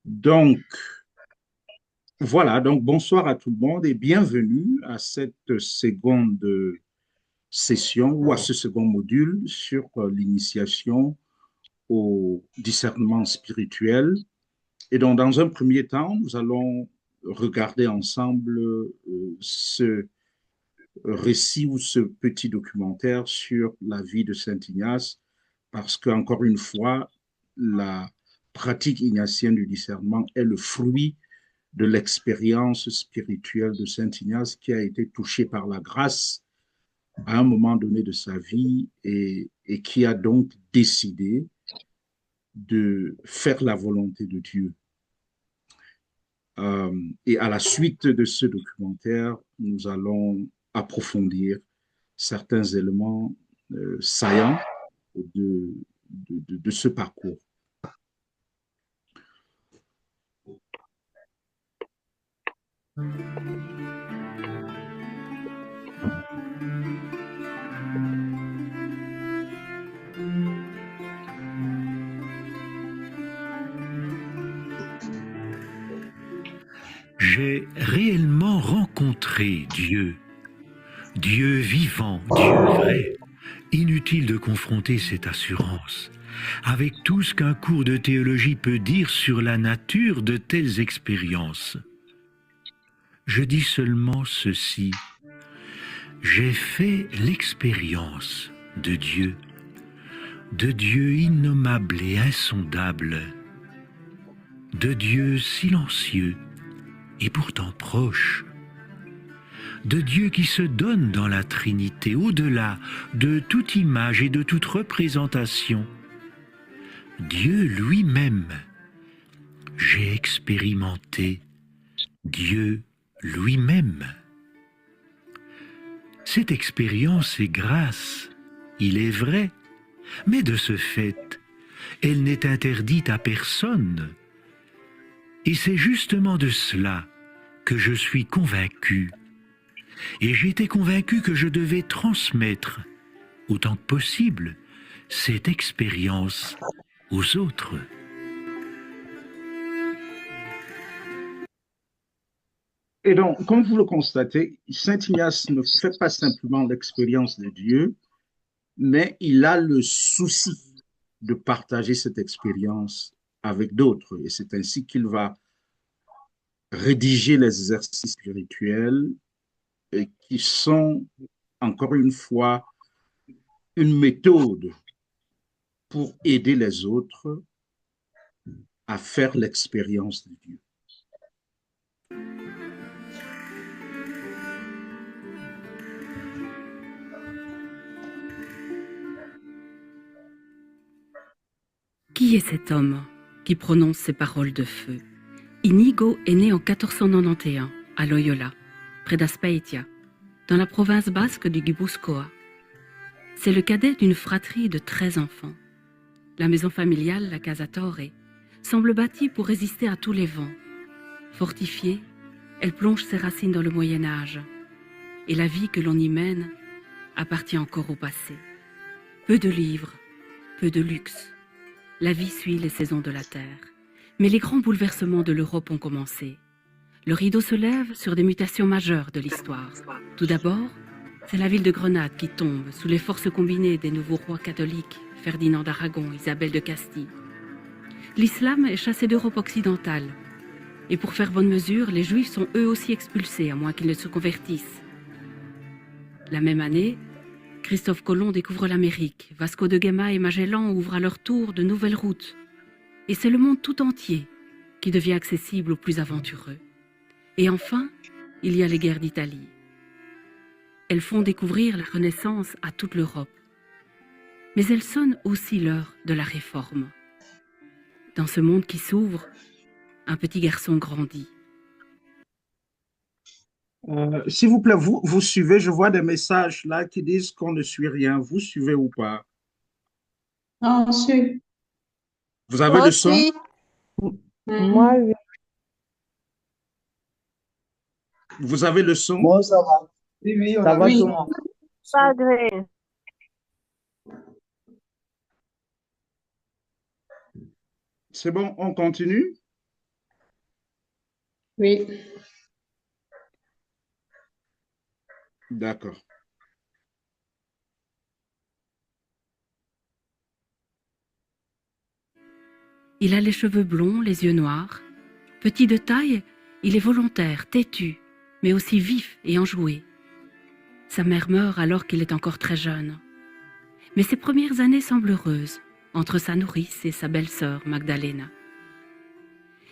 Donc, voilà, donc bonsoir à tout le monde et bienvenue à cette seconde session ou à ce second module sur l'initiation au discernement spirituel. Et donc, dans un premier temps, nous allons regarder ensemble ce récit ou ce petit documentaire sur la vie de Saint Ignace, parce qu'encore une fois, la pratique ignatienne du discernement est le fruit de l'expérience spirituelle de Saint Ignace qui a été touché par la grâce à un moment donné de sa vie et qui a donc décidé de faire la volonté de Dieu. Et à la suite de ce documentaire, nous allons approfondir certains éléments saillants de ce parcours. J'ai réellement rencontré Dieu, Dieu vivant, Dieu vrai. Inutile de confronter cette assurance avec tout ce qu'un cours de théologie peut dire sur la nature de telles expériences. Je dis seulement ceci: j'ai fait l'expérience de Dieu innommable et insondable, de Dieu silencieux et pourtant proche, de Dieu qui se donne dans la Trinité, au-delà de toute image et de toute représentation. Dieu lui-même. J'ai expérimenté Dieu lui-même. Cette expérience est grâce, il est vrai, mais de ce fait, elle n'est interdite à personne. Et c'est justement de cela que je suis convaincu. Et j'étais convaincu que je devais transmettre, autant que possible, cette expérience aux autres. Et donc, comme vous le constatez, Saint Ignace ne fait pas simplement l'expérience de Dieu, mais il a le souci de partager cette expérience avec d'autres. Et c'est ainsi qu'il va rédiger les exercices spirituels qui sont, encore une fois, une méthode pour aider les autres à faire l'expérience de Dieu. Qui est cet homme qui prononce ces paroles de feu? Inigo est né en 1491 à Loyola, près d'Azpeitia, dans la province basque du Guipúzcoa. C'est le cadet d'une fratrie de 13 enfants. La maison familiale, la Casa Torre, semble bâtie pour résister à tous les vents. Fortifiée, elle plonge ses racines dans le Moyen-Âge. Et la vie que l'on y mène appartient encore au passé. Peu de livres, peu de luxe. La vie suit les saisons de la Terre. Mais les grands bouleversements de l'Europe ont commencé. Le rideau se lève sur des mutations majeures de l'histoire. Tout d'abord, c'est la ville de Grenade qui tombe sous les forces combinées des nouveaux rois catholiques, Ferdinand d'Aragon, Isabelle de Castille. L'islam est chassé d'Europe occidentale. Et pour faire bonne mesure, les Juifs sont eux aussi expulsés, à moins qu'ils ne se convertissent. La même année, Christophe Colomb découvre l'Amérique. Vasco de Gama et Magellan ouvrent à leur tour de nouvelles routes. Et c'est le monde tout entier qui devient accessible aux plus aventureux. Et enfin, il y a les guerres d'Italie. Elles font découvrir la Renaissance à toute l'Europe. Mais elles sonnent aussi l'heure de la réforme. Dans ce monde qui s'ouvre, un petit garçon grandit. S'il vous plaît, vous suivez, je vois des messages là qui disent qu'on ne suit rien. Vous suivez ou pas? Non, on suit. Vous avez le son? Moi, oui. Vous avez le son? Bon, ça va. Oui, oui, on Ça a va, vu. tout le monde. Padre. C'est bon, on continue? Oui. D'accord. Il a les cheveux blonds, les yeux noirs. Petit de taille, il est volontaire, têtu, mais aussi vif et enjoué. Sa mère meurt alors qu'il est encore très jeune. Mais ses premières années semblent heureuses, entre sa nourrice et sa belle-sœur Magdalena.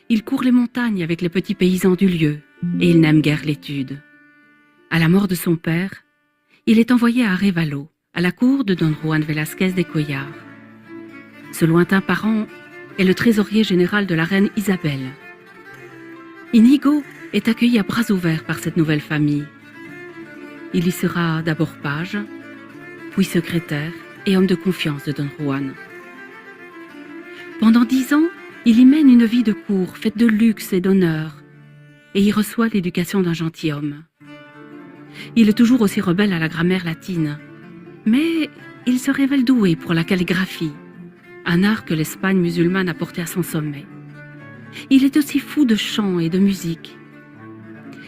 Il court les montagnes avec les petits paysans du lieu, et il n'aime guère l'étude. À la mort de son père, il est envoyé à Arévalo, à la cour de Don Juan Velázquez de Cuéllar. Ce lointain parent est le trésorier général de la reine Isabelle. Inigo est accueilli à bras ouverts par cette nouvelle famille. Il y sera d'abord page, puis secrétaire et homme de confiance de Don Juan. Pendant 10 ans, il y mène une vie de cour faite de luxe et d'honneur, et y reçoit l'éducation d'un gentilhomme. Il est toujours aussi rebelle à la grammaire latine, mais il se révèle doué pour la calligraphie, un art que l'Espagne musulmane a porté à son sommet. Il est aussi fou de chant et de musique.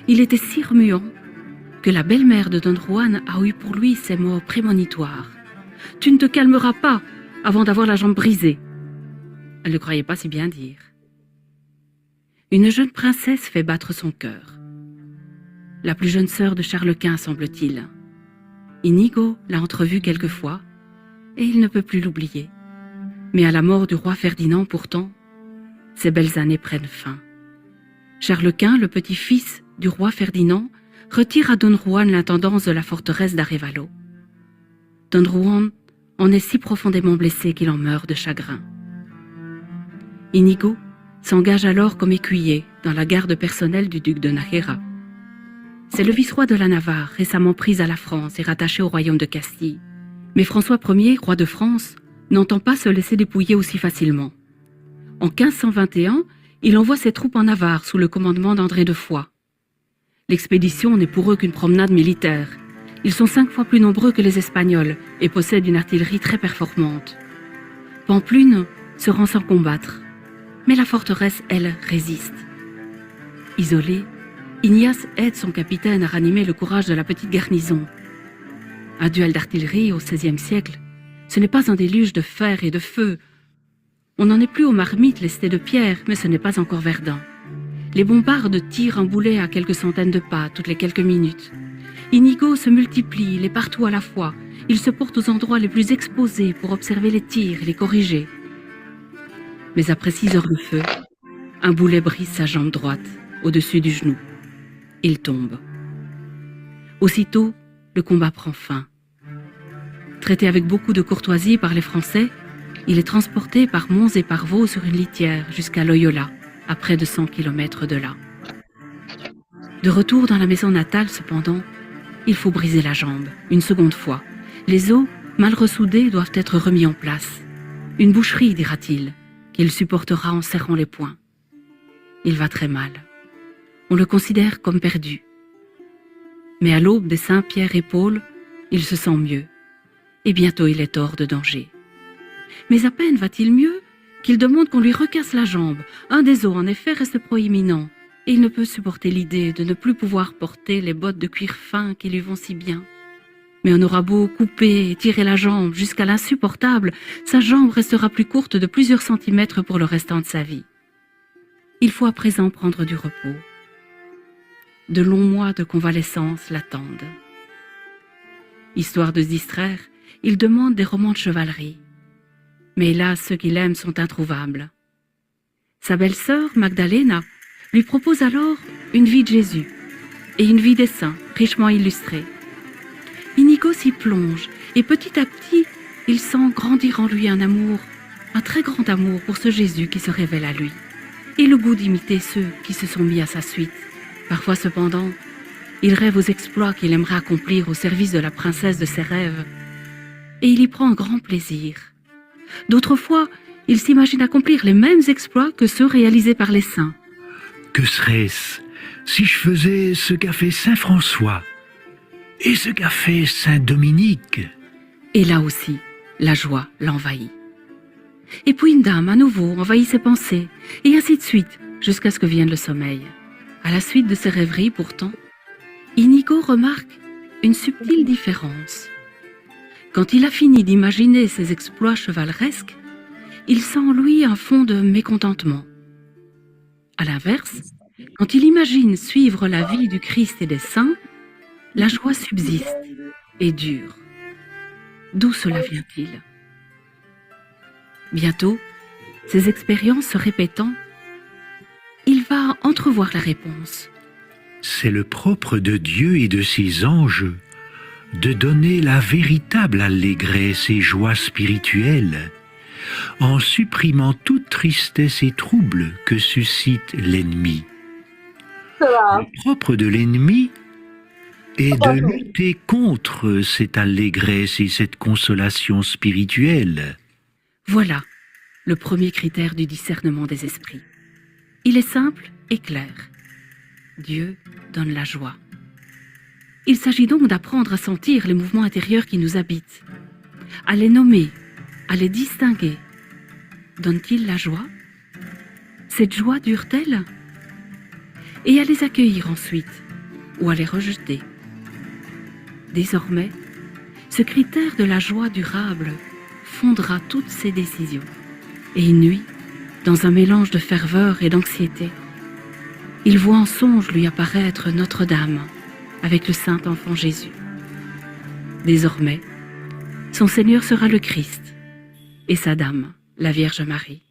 Il était si remuant que la belle-mère de Don Juan a eu pour lui ces mots prémonitoires. « Tu ne te calmeras pas avant d'avoir la jambe brisée !» Elle ne croyait pas si bien dire. Une jeune princesse fait battre son cœur. La plus jeune sœur de Charles Quint, semble-t-il. Inigo l'a entrevue quelquefois et il ne peut plus l'oublier. Mais à la mort du roi Ferdinand, pourtant, ces belles années prennent fin. Charles Quint, le petit-fils du roi Ferdinand, retire à Don Juan l'intendance de la forteresse d'Arévalo. Don Juan en est si profondément blessé qu'il en meurt de chagrin. Inigo s'engage alors comme écuyer dans la garde personnelle du duc de Nájera. C'est le vice-roi de la Navarre, récemment pris à la France et rattaché au royaume de Castille. Mais François Ier, roi de France, n'entend pas se laisser dépouiller aussi facilement. En 1521, il envoie ses troupes en Navarre sous le commandement d'André de Foix. L'expédition n'est pour eux qu'une promenade militaire. Ils sont 5 fois plus nombreux que les Espagnols et possèdent une artillerie très performante. Pamplune se rend sans combattre, mais la forteresse, elle, résiste. Isolé, Ignace aide son capitaine à ranimer le courage de la petite garnison. Un duel d'artillerie au XVIe siècle, ce n'est pas un déluge de fer et de feu. On n'en est plus aux marmites lestées de pierre, mais ce n'est pas encore Verdun. Les bombardes tirent un boulet à quelques centaines de pas toutes les quelques minutes. Inigo se multiplie, les partout à la fois. Il se porte aux endroits les plus exposés pour observer les tirs et les corriger. Mais après 6 heures de feu, un boulet brise sa jambe droite, au-dessus du genou. Il tombe. Aussitôt, le combat prend fin. Traité avec beaucoup de courtoisie par les Français, il est transporté par Mons et par Vaux sur une litière jusqu'à Loyola, à près de 100 km de là. De retour dans la maison natale, cependant, il faut briser la jambe, une seconde fois. Les os, mal ressoudés, doivent être remis en place. Une boucherie, dira-t-il, qu'il supportera en serrant les poings. Il va très mal. On le considère comme perdu. Mais à l'aube des saints Pierre et Paul, il se sent mieux. Et bientôt il est hors de danger. Mais à peine va-t-il mieux qu'il demande qu'on lui recasse la jambe. Un des os, en effet, reste proéminent, et il ne peut supporter l'idée de ne plus pouvoir porter les bottes de cuir fin qui lui vont si bien. Mais on aura beau couper et tirer la jambe jusqu'à l'insupportable, sa jambe restera plus courte de plusieurs centimètres pour le restant de sa vie. Il faut à présent prendre du repos. De longs mois de convalescence l'attendent. Histoire de se distraire, il demande des romans de chevalerie. Mais hélas, ceux qu'il aime sont introuvables. Sa belle-sœur, Magdalena, lui propose alors une vie de Jésus et une vie des saints, richement illustrée. Inigo s'y plonge et petit à petit, il sent grandir en lui un amour, un très grand amour pour ce Jésus qui se révèle à lui, et le goût d'imiter ceux qui se sont mis à sa suite. Parfois cependant, il rêve aux exploits qu'il aimerait accomplir au service de la princesse de ses rêves, et il y prend un grand plaisir. D'autres fois, il s'imagine accomplir les mêmes exploits que ceux réalisés par les saints. Que serait-ce si je faisais ce qu'a fait Saint François et ce qu'a fait Saint Dominique? Et là aussi, la joie l'envahit. Et puis une dame, à nouveau, envahit ses pensées, et ainsi de suite, jusqu'à ce que vienne le sommeil. À la suite de ces rêveries, pourtant, Inigo remarque une subtile différence. Quand il a fini d'imaginer ses exploits chevaleresques, il sent en lui un fond de mécontentement. À l'inverse, quand il imagine suivre la vie du Christ et des saints, la joie subsiste et dure. D'où cela vient-il? Bientôt, ces expériences se répétant, il va entrevoir la réponse. C'est le propre de Dieu et de ses anges de donner la véritable allégresse et joie spirituelle, en supprimant toute tristesse et trouble que suscite l'ennemi. Le propre de l'ennemi est de lutter contre cette allégresse et cette consolation spirituelle. Voilà le premier critère du discernement des esprits. Il est simple et clair. Dieu donne la joie. Il s'agit donc d'apprendre à sentir les mouvements intérieurs qui nous habitent, à les nommer, à les distinguer. Donne-t-il la joie? Cette joie dure-t-elle? Et à les accueillir ensuite, ou à les rejeter. Désormais, ce critère de la joie durable fondera toutes ses décisions. Et une nuit, dans un mélange de ferveur et d'anxiété, il voit en songe lui apparaître Notre-Dame avec le saint enfant Jésus. Désormais, son Seigneur sera le Christ et sa Dame, la Vierge Marie.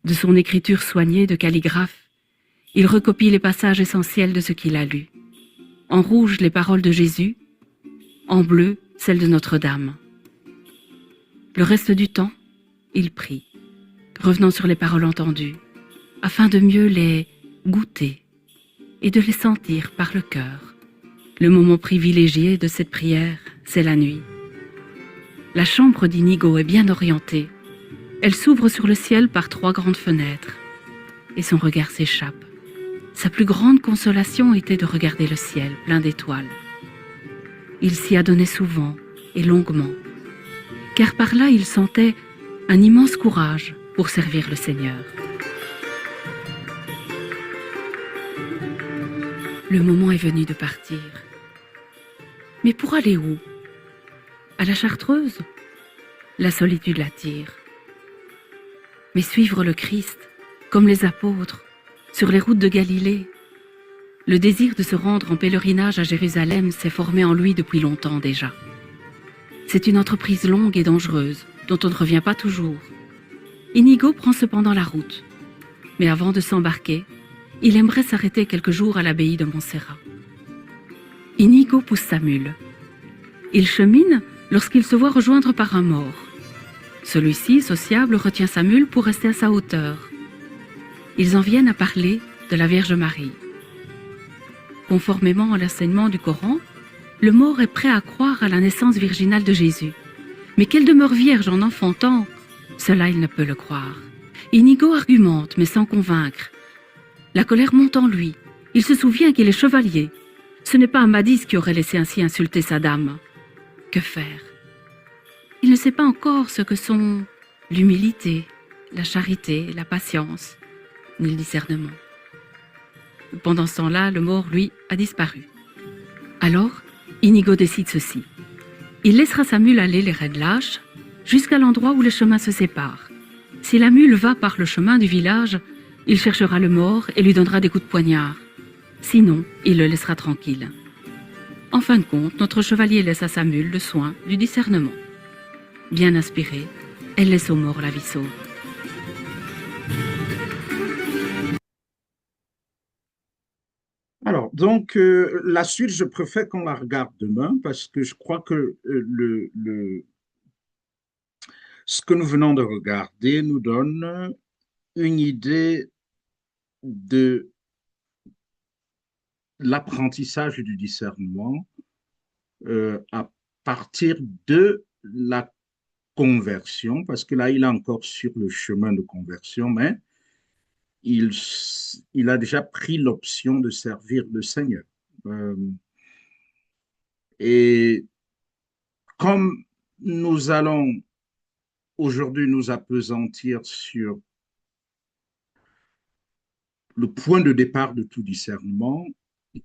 De son écriture soignée de calligraphe, il recopie les passages essentiels de ce qu'il a lu. En rouge, les paroles de Jésus, en bleu, celles de Notre-Dame. Le reste du temps, il prie, revenant sur les paroles entendues, afin de mieux les goûter et de les sentir par le cœur. Le moment privilégié de cette prière, c'est la nuit. La chambre d'Inigo est bien orientée. Elle s'ouvre sur le ciel par 3 grandes fenêtres, et son regard s'échappe. Sa plus grande consolation était de regarder le ciel plein d'étoiles. Il s'y adonnait souvent et longuement, car par là il sentait un immense courage pour servir le Seigneur. Le moment est venu de partir. Mais pour aller où? À la Chartreuse? La solitude l'attire. Mais suivre le Christ, comme les apôtres, sur les routes de Galilée, le désir de se rendre en pèlerinage à Jérusalem s'est formé en lui depuis longtemps déjà. C'est une entreprise longue et dangereuse, dont on ne revient pas toujours. Inigo prend cependant la route. Mais avant de s'embarquer, il aimerait s'arrêter quelques jours à l'abbaye de Montserrat. Inigo pousse sa mule. Il chemine lorsqu'il se voit rejoindre par un mort. Celui-ci, sociable, retient sa mule pour rester à sa hauteur. Ils en viennent à parler de la Vierge Marie. Conformément à l'enseignement du Coran, le mort est prêt à croire à la naissance virginale de Jésus. Mais qu'elle demeure vierge en enfantant, cela il ne peut le croire. Inigo argumente, mais sans convaincre. La colère monte en lui. Il se souvient qu'il est chevalier. Ce n'est pas Amadis qui aurait laissé ainsi insulter sa dame. Que faire? Il ne sait pas encore ce que sont l'humilité, la charité, la patience, ni le discernement. Pendant ce temps-là, le mort, lui, a disparu. Alors, Inigo décide ceci. Il laissera sa mule aller les rênes lâches jusqu'à l'endroit où les chemins se séparent. Si la mule va par le chemin du village, il cherchera le mort et lui donnera des coups de poignard. Sinon, il le laissera tranquille. En fin de compte, notre chevalier laisse à sa mule le soin du discernement. Bien inspirée, elle laisse au mort la vie sauve. Alors, donc, la suite, je préfère qu'on la regarde demain parce que je crois que ce que nous venons de regarder nous donne une idée de l'apprentissage du discernement à partir de la conversion, parce que là, il est encore sur le chemin de conversion, mais il, il a déjà pris l'option de servir le Seigneur. Euh, et comme nous allons aujourd'hui nous appesantir sur le point de départ de tout discernement,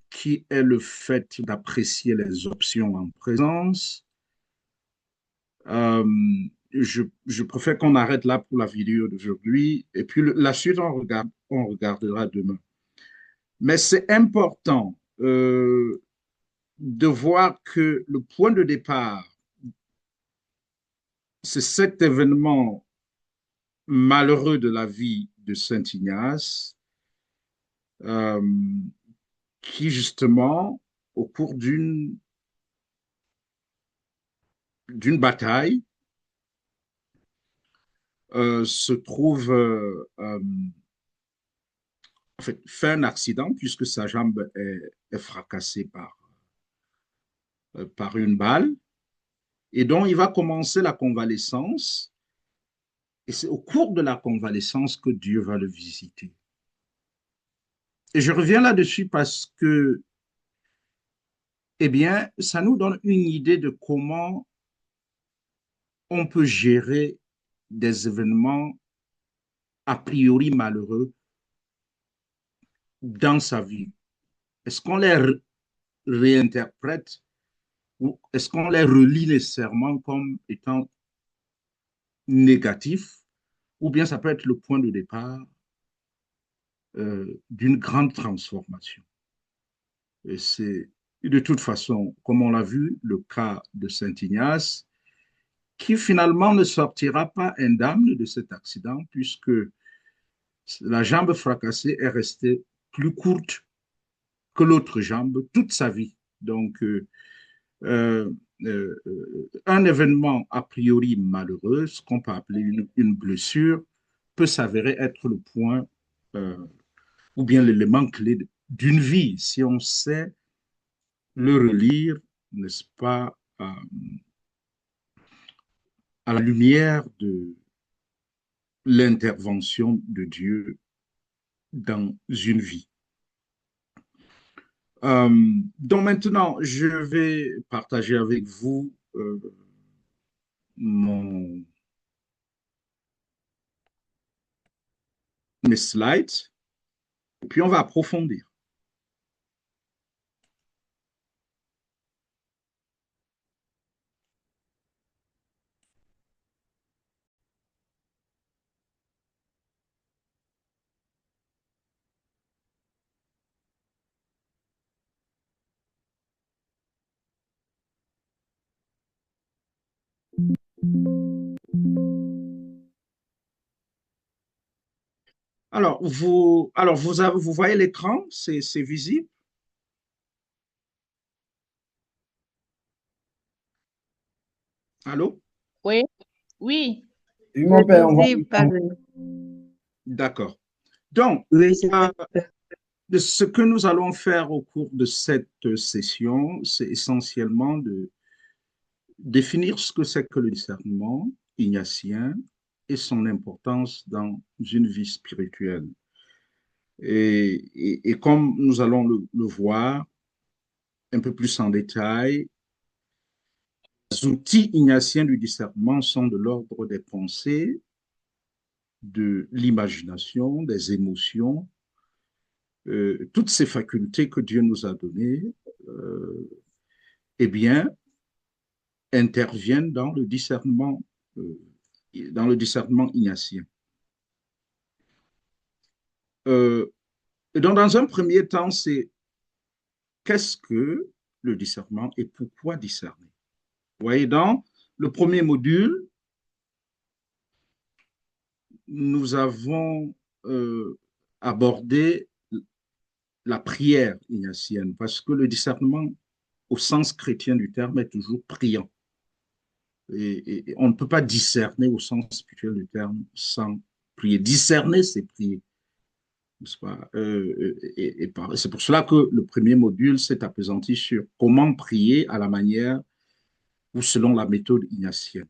qui est le fait d'apprécier les options en présence. Euh, je préfère qu'on arrête là pour la vidéo d'aujourd'hui, et puis la suite, on regardera demain. Mais c'est important de voir que le point de départ, c'est cet événement malheureux de la vie de Saint Ignace, euh, qui justement, au cours d'une bataille, se trouve en fait, fait un accident puisque sa jambe est fracassée par une balle. Et donc, il va commencer la convalescence. Et c'est au cours de la convalescence que Dieu va le visiter. Et je reviens là-dessus parce que, eh bien, ça nous donne une idée de comment on peut gérer des événements a priori malheureux dans sa vie. Est-ce qu'on les réinterprète ou est-ce qu'on les relie nécessairement comme étant négatifs ou bien ça peut être le point de départ d'une grande transformation. Et c'est de toute façon, comme on l'a vu, le cas de Saint Ignace, qui finalement ne sortira pas indemne de cet accident puisque la jambe fracassée est restée plus courte que l'autre jambe toute sa vie. Donc, euh, un événement a priori malheureux, ce qu'on peut appeler une blessure, peut s'avérer être le point ou bien l'élément clé d'une vie si on sait le relire, n'est-ce pas, à la lumière de l'intervention de Dieu dans une vie. Donc maintenant, je vais partager avec vous mes slides, et puis on va approfondir. Vous voyez l'écran, c'est visible? Allô? Oui, oui, Oui, mon père, on voit. visible, padre. D'accord. Donc, Oui, c'est de ce que nous allons faire au cours de cette session, c'est essentiellement de définir ce que c'est que le discernement ignatien et son importance dans une vie spirituelle. Et comme nous allons le voir un peu plus en détail, les outils ignatiens du discernement sont de l'ordre des pensées, de l'imagination, des émotions, toutes ces facultés que Dieu nous a données, eh bien, interviennent dans le discernement ignatien. Et donc, dans un premier temps, c'est qu'est-ce que le discernement et pourquoi discerner? Vous voyez, dans le premier module, nous avons abordé la prière ignatienne parce que le discernement, au sens chrétien du terme, est toujours priant. Et on ne peut pas discerner au sens spirituel du terme sans prier. Discerner, c'est prier. C'est pour cela que le premier module s'est appesanti sur comment prier à la manière ou selon la méthode ignatienne.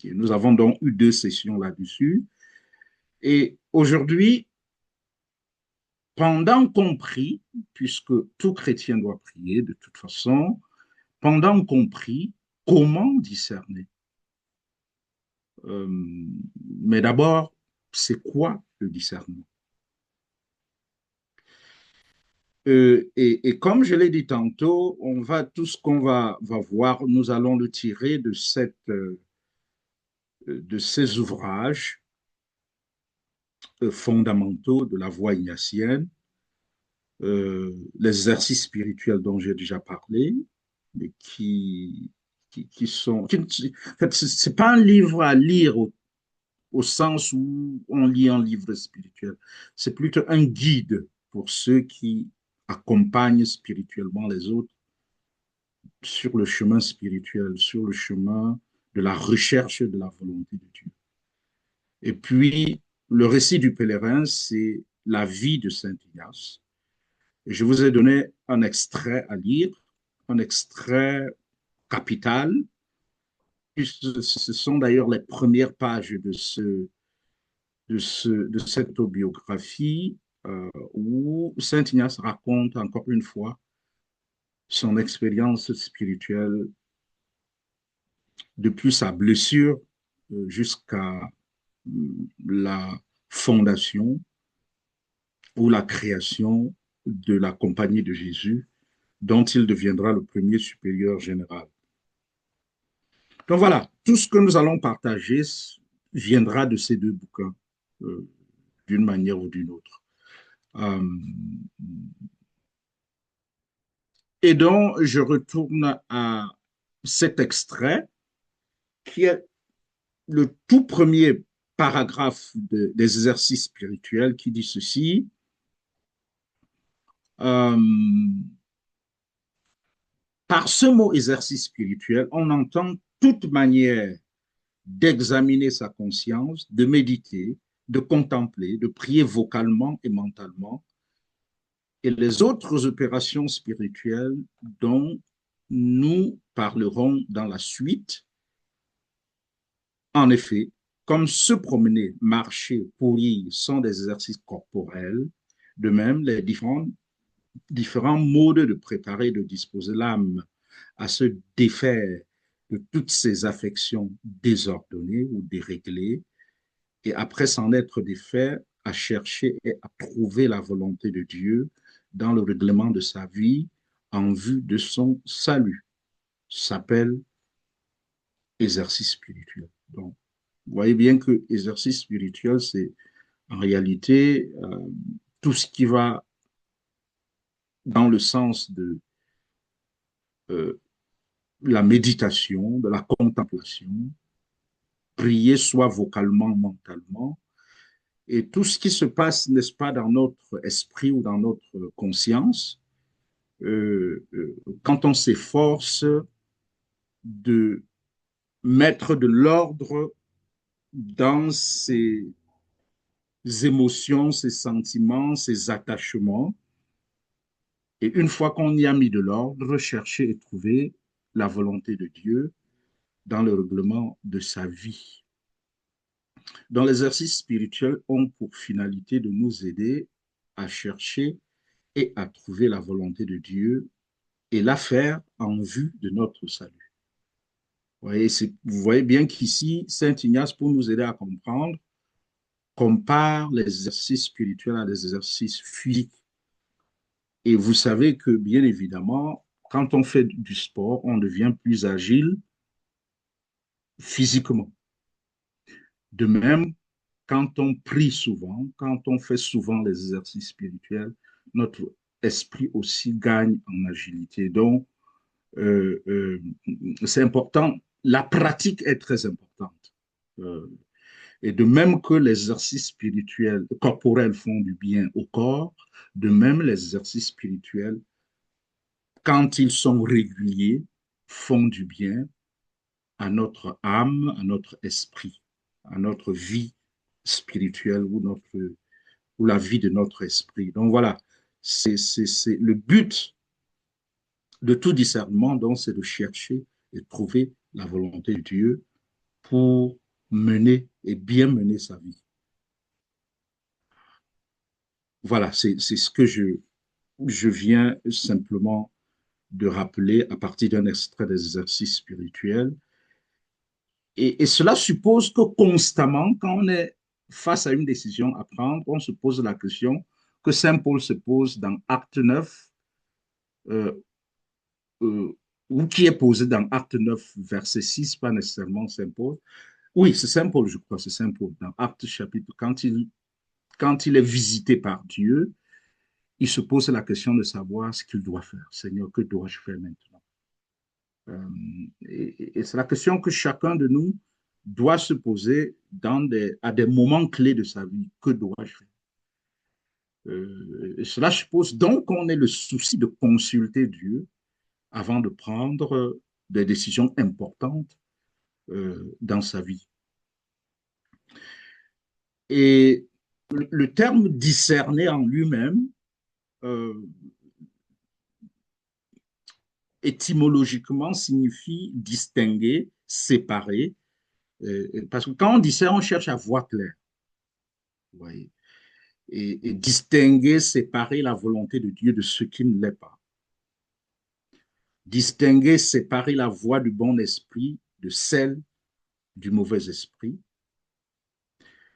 Nous avons donc eu 2 sessions là-dessus. Et aujourd'hui, pendant qu'on prie, puisque tout chrétien doit prier de toute façon, pendant qu'on prie, comment discerner? Euh, mais d'abord, c'est quoi le discernement? Et comme je l'ai dit tantôt, tout ce qu'on va voir, nous allons le tirer de ces ouvrages fondamentaux de la voie ignatienne, les exercices spirituels dont j'ai déjà parlé, mais qui sont... en fait, ce n'est pas un livre à lire au sens où on lit un livre spirituel. C'est plutôt un guide pour ceux qui accompagnent spirituellement les autres sur le chemin spirituel, sur le chemin de la recherche de la volonté de Dieu. Et puis, le récit du pèlerin, c'est la vie de Saint Ignace. Et je vous ai donné un extrait à lire, un extrait capital. Ce sont d'ailleurs les premières pages de cette autobiographie où Saint Ignace raconte encore une fois son expérience spirituelle depuis sa blessure jusqu'à la fondation ou la création de la Compagnie de Jésus, dont il deviendra le premier supérieur général. Donc voilà, tout ce que nous allons partager viendra de ces deux bouquins, d'une manière ou d'une autre. Euh, et donc, je retourne à cet extrait qui est le tout premier paragraphe des exercices spirituels qui dit ceci. Euh, Par ce mot exercice spirituel, on entend toute manière d'examiner sa conscience, de méditer, de contempler, de prier vocalement et mentalement, et les autres opérations spirituelles dont nous parlerons dans la suite. En effet, comme se promener, marcher, courir sont des exercices corporels, de même, les différents modes de préparer et de disposer l'âme à se défaire de toutes ces affections désordonnées ou déréglées, et après s'en être défait, à chercher et à trouver la volonté de Dieu dans le règlement de sa vie en vue de son salut, s'appelle exercice spirituel. Donc, vous voyez bien que exercice spirituel, c'est en réalité tout ce qui va dans le sens de euh, la méditation, de la contemplation, prier soit vocalement, mentalement, et tout ce qui se passe, n'est-ce pas, dans notre esprit ou dans notre conscience, quand on s'efforce de mettre de l'ordre dans ces émotions, ces sentiments, ces attachements, et une fois qu'on y a mis de l'ordre, chercher et trouver la volonté de Dieu dans le règlement de sa vie. Dans l'exercice spirituel ont pour finalité de nous aider à chercher et à trouver la volonté de Dieu et la faire en vue de notre salut. Vous voyez bien qu'ici, Saint Ignace, pour nous aider à comprendre, compare les exercices spirituels à des exercices physiques. Et vous savez que, bien évidemment, quand on fait du sport, on devient plus agile physiquement. De même, quand on prie souvent, quand on fait souvent les exercices spirituels, notre esprit aussi gagne en agilité. Donc, c'est important. La pratique est très importante. Et de même que les exercices spirituels, corporels font du bien au corps, de même les exercices spirituels, quand ils sont réguliers, font du bien à notre âme, à notre esprit, à notre vie spirituelle ou la vie de notre esprit. Donc voilà, c'est le but de tout discernement, donc, c'est de chercher et de trouver la volonté de Dieu pour mener et bien mener sa vie. Voilà, c'est ce que je viens simplement de rappeler à partir d'un extrait des exercices spirituels. Et cela suppose que constamment, quand on est face à une décision à prendre, on se pose la question que Saint Paul se pose dans Acte 9, euh, euh, ou qui est posée dans Acte 9, verset 6, pas nécessairement Saint Paul. Oui, c'est Saint Paul, je crois, c'est Saint Paul, dans Acte chapitre, quand il est visité par Dieu, il se pose la question de savoir ce qu'il doit faire. Seigneur, que dois-je faire maintenant? Et c'est la question que chacun de nous doit se poser à des moments clés de sa vie. Que dois-je faire? Et cela suppose donc qu'on ait le souci de consulter Dieu avant de prendre des décisions importantes dans sa vie. Et le terme discerner en lui-même, euh, étymologiquement, signifie distinguer, séparer, parce que quand on discerne, on cherche à voir clair. Vous voyez? Et distinguer, séparer la volonté de Dieu de ce qui ne l'est pas. Distinguer, séparer la voie du bon esprit de celle du mauvais esprit.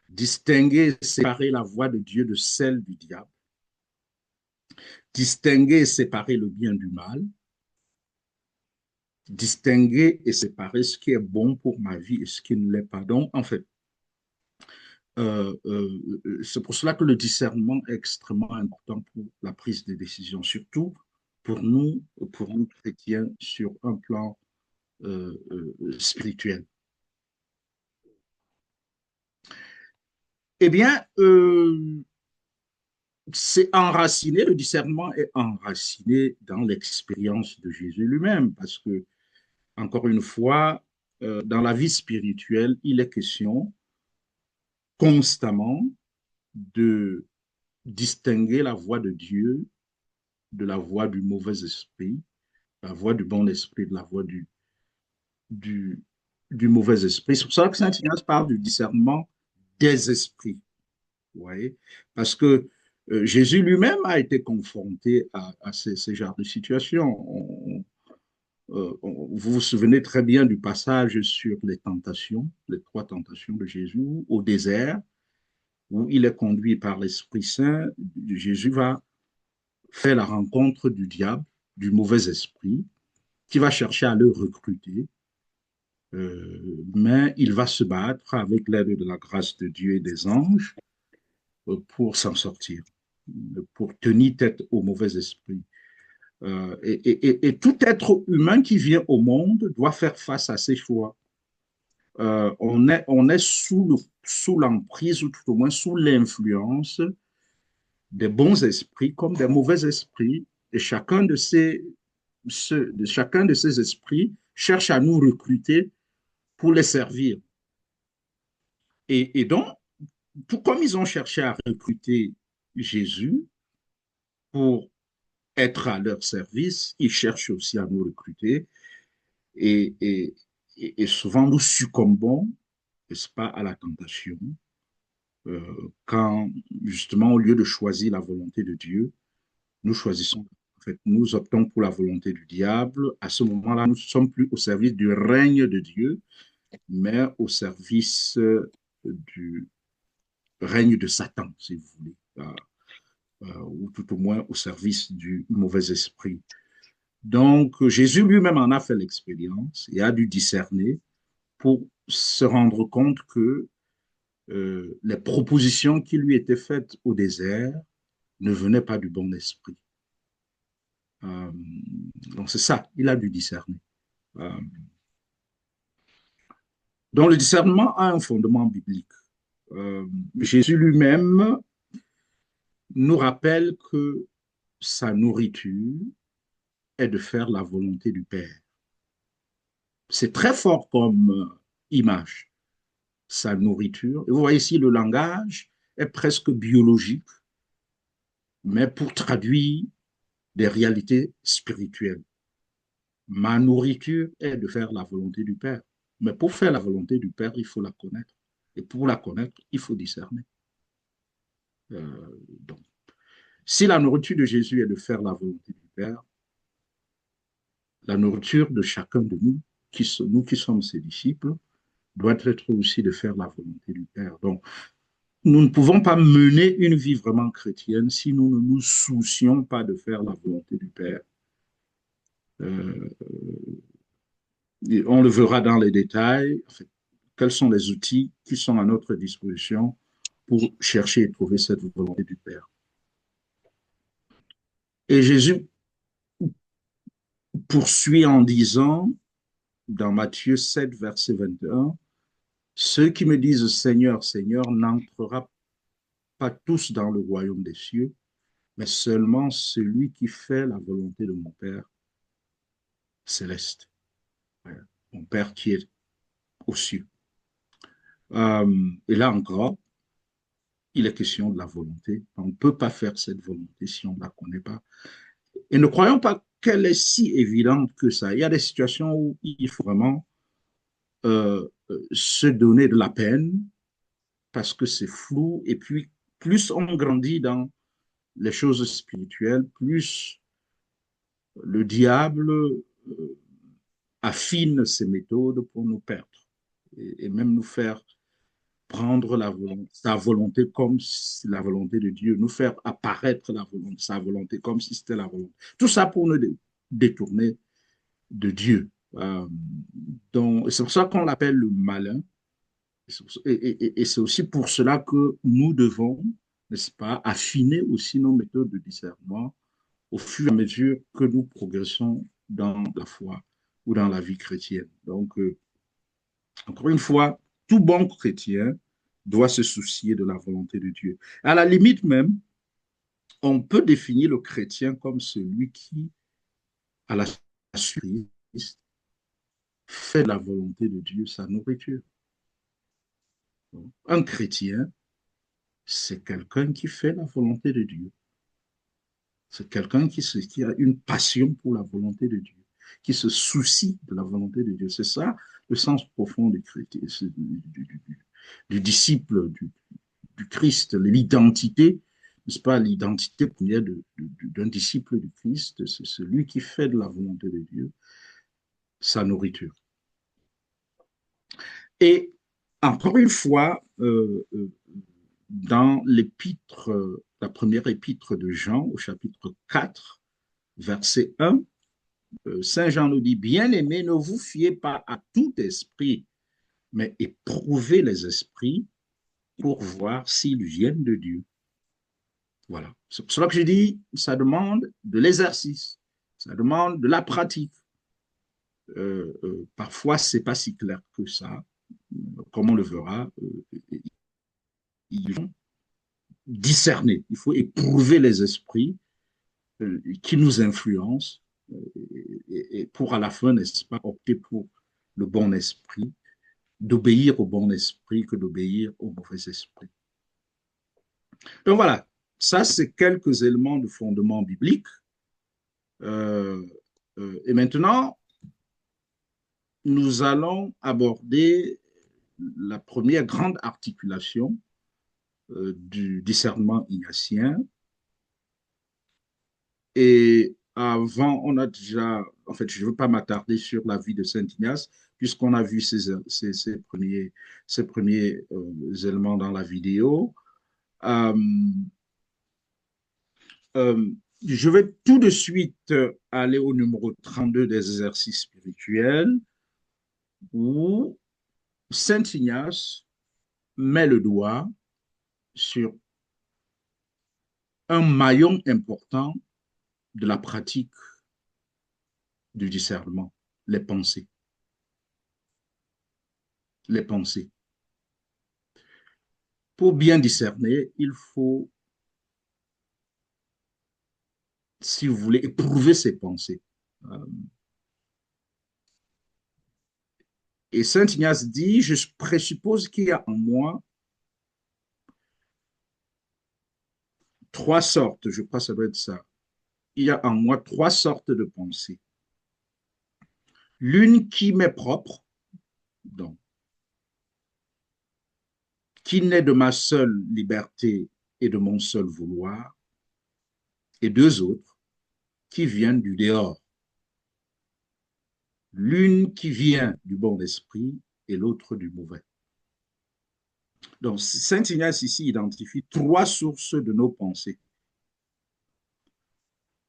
Distinguer, séparer la voie de Dieu de celle du diable. Distinguer, séparer le bien du mal. Distinguer et séparer ce qui est bon pour ma vie et ce qui ne l'est pas. Donc, en fait, c'est pour cela que le discernement est extrêmement important pour la prise de décision, surtout pour nous chrétiens, sur un plan spirituel. Eh bien, c'est enraciné, le discernement est enraciné dans l'expérience de Jésus lui-même, parce que, encore une fois, dans la vie spirituelle, il est question constamment de distinguer la voix de Dieu de la voix du mauvais esprit, la voix du bon esprit de la voix du, du mauvais esprit. C'est pour ça que Saint Ignace parle du discernement des esprits. Vous voyez? Parce que Jésus lui-même a été confronté à ces genres de situations. Vous vous souvenez très bien du passage sur les tentations, les 3 tentations de Jésus au désert, où il est conduit par l'Esprit Saint. Jésus va faire la rencontre du diable, du mauvais esprit, qui va chercher à le recruter, mais il va se battre avec l'aide de la grâce de Dieu et des anges pour s'en sortir, pour tenir tête au mauvais esprit. Et tout être humain qui vient au monde doit faire face à ces choix. On est sous l'emprise, ou tout au moins sous l'influence des bons esprits comme des mauvais esprits, et chacun de ces esprits cherche à nous recruter pour les servir. Et donc, tout comme ils ont cherché à recruter Jésus pour être à leur service, ils cherchent aussi à nous recruter. Et, et, et souvent, nous succombons, n'est-ce pas, à la tentation, quand, justement, au lieu de choisir la volonté de Dieu, nous choisissons, en fait, nous optons pour la volonté du diable. À ce moment-là, nous ne sommes plus au service du règne de Dieu, mais au service du règne de Satan, si vous voulez, ou tout au moins au service du mauvais esprit. Donc, Jésus lui-même en a fait l'expérience et a dû discerner pour se rendre compte que les propositions qui lui étaient faites au désert ne venaient pas du bon esprit. Donc, c'est ça, il a dû discerner. Donc, le discernement a un fondement biblique. Jésus lui-même nous rappelle que sa nourriture est de faire la volonté du Père. C'est très fort comme image, sa nourriture. Et vous voyez ici, le langage est presque biologique, mais pour traduire des réalités spirituelles. Ma nourriture est de faire la volonté du Père. Mais pour faire la volonté du Père, il faut la connaître. Et pour la connaître, il faut discerner. Donc, si la nourriture de Jésus est de faire la volonté du Père, la nourriture de chacun de nous qui sommes ses disciples, doit être aussi de faire la volonté du Père. Donc, nous ne pouvons pas mener une vie vraiment chrétienne si nous ne nous soucions pas de faire la volonté du Père. Euh, on le verra dans les détails. En fait, quels sont les outils qui sont à notre disposition pour chercher et trouver cette volonté du Père. Et Jésus poursuit en disant, dans Matthieu 7, verset 21, ceux qui me disent Seigneur, Seigneur n'entrera pas tous dans le royaume des cieux, mais seulement celui qui fait la volonté de mon Père céleste, mon Père qui est aux cieux. Et là encore, il est question de la volonté. On ne peut pas faire cette volonté si on ne la connaît pas. Et ne croyons pas qu'elle est si évidente que ça. Il y a des situations où il faut vraiment se donner de la peine parce que c'est flou. Et puis, plus on grandit dans les choses spirituelles, plus le diable affine ses méthodes pour nous perdre et même nous faire prendre sa volonté comme si la volonté de Dieu, nous faire apparaître sa volonté comme si c'était la volonté. Tout ça pour nous détourner de Dieu. Donc, c'est pour ça qu'on l'appelle le malin. Et c'est aussi pour cela que nous devons, n'est-ce pas, affiner aussi nos méthodes de discernement au fur et à mesure que nous progressons dans la foi ou dans la vie chrétienne. Donc, encore une fois, tout bon chrétien doit se soucier de la volonté de Dieu. À la limite même, on peut définir le chrétien comme celui qui, à la surprise, fait de la volonté de Dieu sa nourriture. Un chrétien, c'est quelqu'un qui fait la volonté de Dieu. C'est quelqu'un qui a une passion pour la volonté de Dieu, qui se soucie de la volonté de Dieu. C'est ça le sens profond du chrétien, du disciple du Christ, l'identité, n'est-ce pas, l'identité première d'un disciple du Christ, c'est celui qui fait de la volonté de Dieu sa nourriture. Et encore une fois, dans l'épître, la première épître de Jean, au chapitre 4, verset 1, Saint Jean nous dit, bien-aimés, ne vous fiez pas à tout esprit, mais éprouvez les esprits pour voir s'ils viennent de Dieu. Voilà. C'est pour cela que je dis, ça demande de l'exercice, ça demande de la pratique. Parfois, ce n'est pas si clair que ça, comme on le verra. Il faut discerner, il faut éprouver les esprits qui nous influencent et pour à la fin, n'est-ce pas, opter pour le bon esprit, d'obéir au bon esprit que d'obéir au mauvais esprit. Donc voilà, ça c'est quelques éléments de fondement biblique. Et maintenant, nous allons aborder la première grande articulation du discernement ignatien. Et avant, on a déjà, en fait, je ne veux pas m'attarder sur la vie de Saint Ignace, puisqu'on a vu ces premiers éléments dans la vidéo. Euh, je vais tout de suite aller au numéro 32 des exercices spirituels, où Saint Ignace met le doigt sur un maillon important de la pratique du discernement, les pensées. Les pensées. Pour bien discerner, il faut, si vous voulez, éprouver ses pensées. Et Saint Ignace dit, je présuppose qu'il y a en moi trois sortes, je crois que ça doit être ça. Il y a en moi trois sortes de pensées. L'une qui m'est propre, donc, qui naît de ma seule liberté et de mon seul vouloir, et deux autres qui viennent du dehors. L'une qui vient du bon esprit et l'autre du mauvais. Donc, Saint Ignace ici identifie trois sources de nos pensées.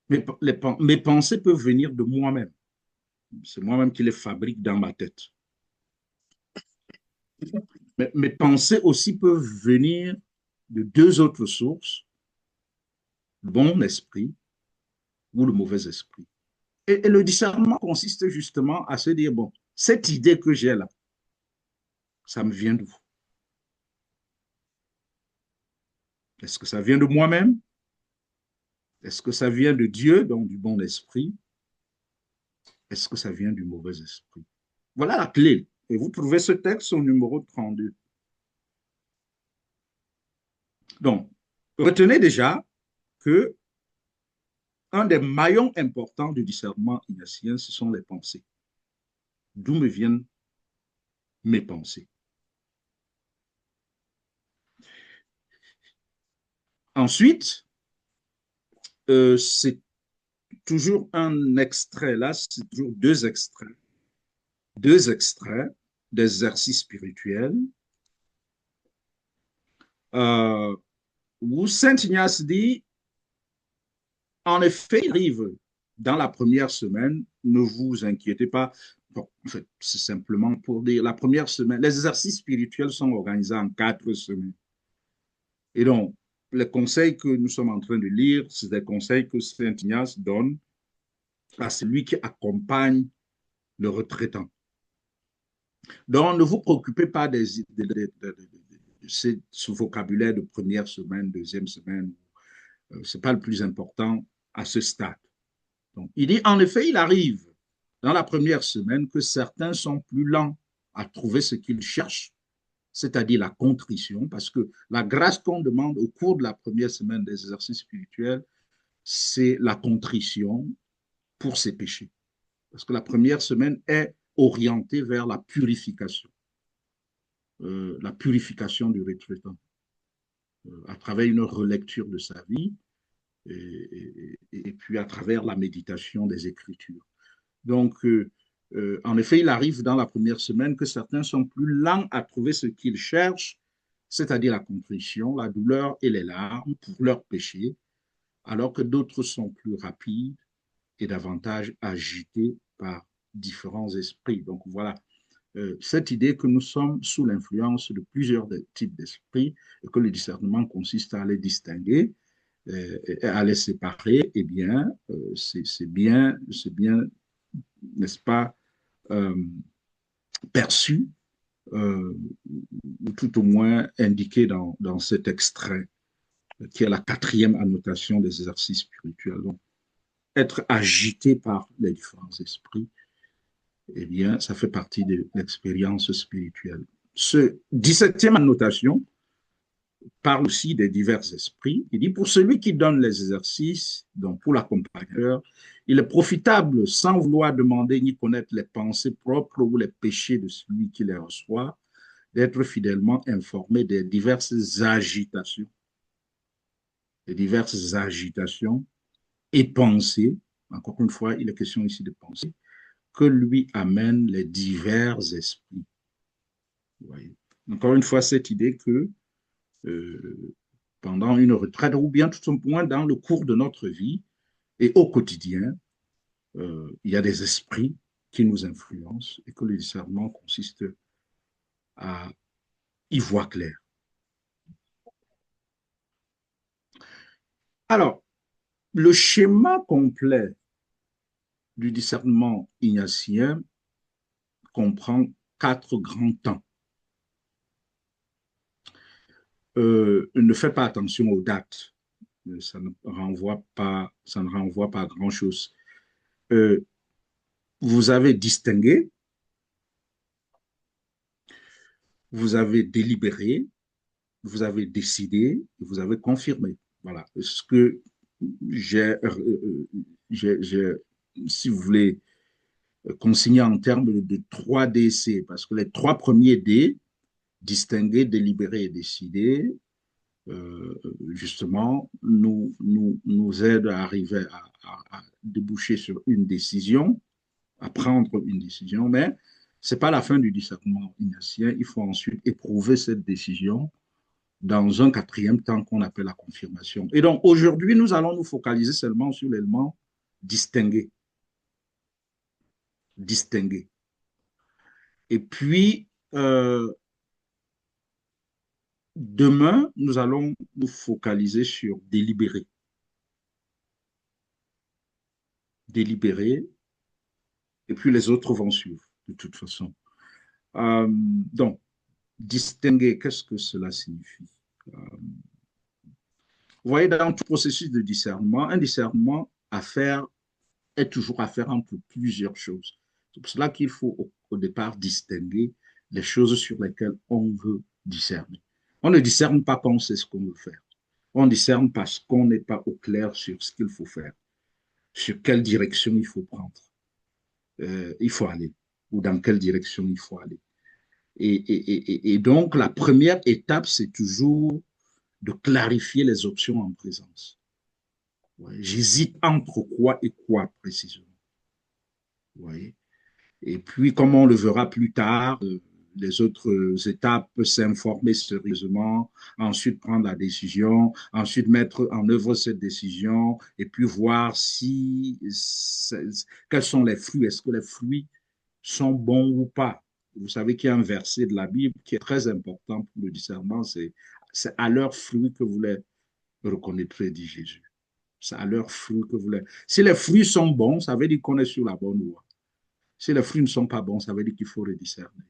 Mes pensées peuvent venir de moi-même. C'est moi-même qui les fabrique dans ma tête. Mais mes pensées aussi peuvent venir de deux autres sources, le bon esprit ou le mauvais esprit. Et le discernement consiste justement à se dire, bon, cette idée que j'ai là, ça me vient d'où? Est-ce que ça vient de moi-même? Est-ce que ça vient de Dieu, donc du bon esprit? Est-ce que ça vient du mauvais esprit? Voilà la clé. Et vous trouvez ce texte au numéro 32. Donc, retenez déjà que un des maillons importants du discernement ignatien, ce sont les pensées. D'où me viennent mes pensées? Ensuite, c'est toujours un extrait, là, c'est toujours deux extraits d'exercices spirituels où Saint Ignace dit, en effet, il arrive dans la première semaine, ne vous inquiétez pas. Bon, en fait, c'est simplement pour dire, la première semaine, les exercices spirituels sont organisés en 4 semaines. Et donc, les conseils que nous sommes en train de lire, c'est des conseils que Saint Ignace donne à celui qui accompagne le retraitant. Donc, ne vous préoccupez pas ce vocabulaire de première semaine, deuxième semaine. Ce n'est pas le plus important à ce stade. Donc, il dit, en effet, il arrive dans la première semaine que certains sont plus lents à trouver ce qu'ils cherchent, c'est-à-dire la contrition, parce que la grâce qu'on demande au cours de la première semaine des exercices spirituels, c'est la contrition pour ses péchés. Parce que la première semaine est orientée vers la purification du retraitant, à travers une relecture de sa vie et puis à travers la méditation des Écritures. Donc, en effet, il arrive dans la première semaine que certains sont plus lents à trouver ce qu'ils cherchent, c'est-à-dire la contrition, la douleur et les larmes pour leurs péchés, alors que d'autres sont plus rapides et davantage agités par différents esprits. Donc voilà, cette idée que nous sommes sous l'influence de plusieurs types d'esprits et que le discernement consiste à les distinguer, à les séparer, eh bien, c'est bien, n'est-ce pas, euh, perçu, ou tout au moins indiqué dans cet extrait, qui est la quatrième annotation des exercices spirituels. Donc, être agité par les différents esprits, eh bien, ça fait partie de l'expérience spirituelle. Ce 17e annotation parle aussi des divers esprits. Il dit, pour celui qui donne les exercices, donc pour l'accompagnateur, il est profitable, sans vouloir demander ni connaître les pensées propres ou les péchés de celui qui les reçoit, d'être fidèlement informé des diverses agitations, et pensées, encore une fois, il est question ici de pensées, que lui amènent les divers esprits. Vous voyez. Encore une fois, cette idée que pendant une retraite ou bien tout simplement dans le cours de notre vie et au quotidien, il y a des esprits qui nous influencent et que le discernement consiste à y voir clair. Alors, le schéma complet du discernement ignatien comprend 4 grands temps. Ne faites pas attention aux dates, ça ne renvoie pas à grand-chose. Vous avez distingué, vous avez délibéré, vous avez décidé, vous avez confirmé. Voilà. Ce que j'ai, si vous voulez, consigné en termes de 3 DC, parce que les 3 premiers D, distinguer, délibérer et décider, justement, nous aident à arriver à déboucher sur une décision, à prendre une décision, mais c'est pas la fin du discernement ignatien. Il faut ensuite éprouver cette décision dans un quatrième temps qu'on appelle la confirmation. Et donc, aujourd'hui, nous allons nous focaliser seulement sur l'élément distingué. Distingué. Et puis, demain, nous allons nous focaliser sur délibéré. Délibéré, et puis les autres vont suivre, de toute façon. Donc, distinguer, qu'est-ce que cela signifie? Vous voyez, dans tout processus de discernement, un discernement à faire est toujours à faire entre plusieurs choses. C'est pour cela qu'il faut au départ distinguer les choses sur lesquelles on veut discerner. On ne discerne pas quand on sait ce qu'on veut faire. On discerne parce qu'on n'est pas au clair sur ce qu'il faut faire, sur quelle direction il faut prendre, il faut aller, ou dans quelle direction il faut aller. Et donc, la première étape, c'est toujours de clarifier les options en présence. Ouais, j'hésite entre quoi et quoi précisément. Vous voyez? Et puis, comme on le verra plus tard, les autres étapes, s'informer sérieusement, ensuite prendre la décision, ensuite mettre en œuvre cette décision, et puis voir si quels sont les fruits. Est-ce que les fruits sont bons ou pas? Vous savez qu'il y a un verset de la Bible qui est très important pour le discernement, c'est à leurs fruits que vous les reconnaîtrez, dit Jésus. C'est à leurs fruits que vous les... Si les fruits sont bons, ça veut dire qu'on est sur la bonne voie. Si les fruits ne sont pas bons, ça veut dire qu'il faut les discerner.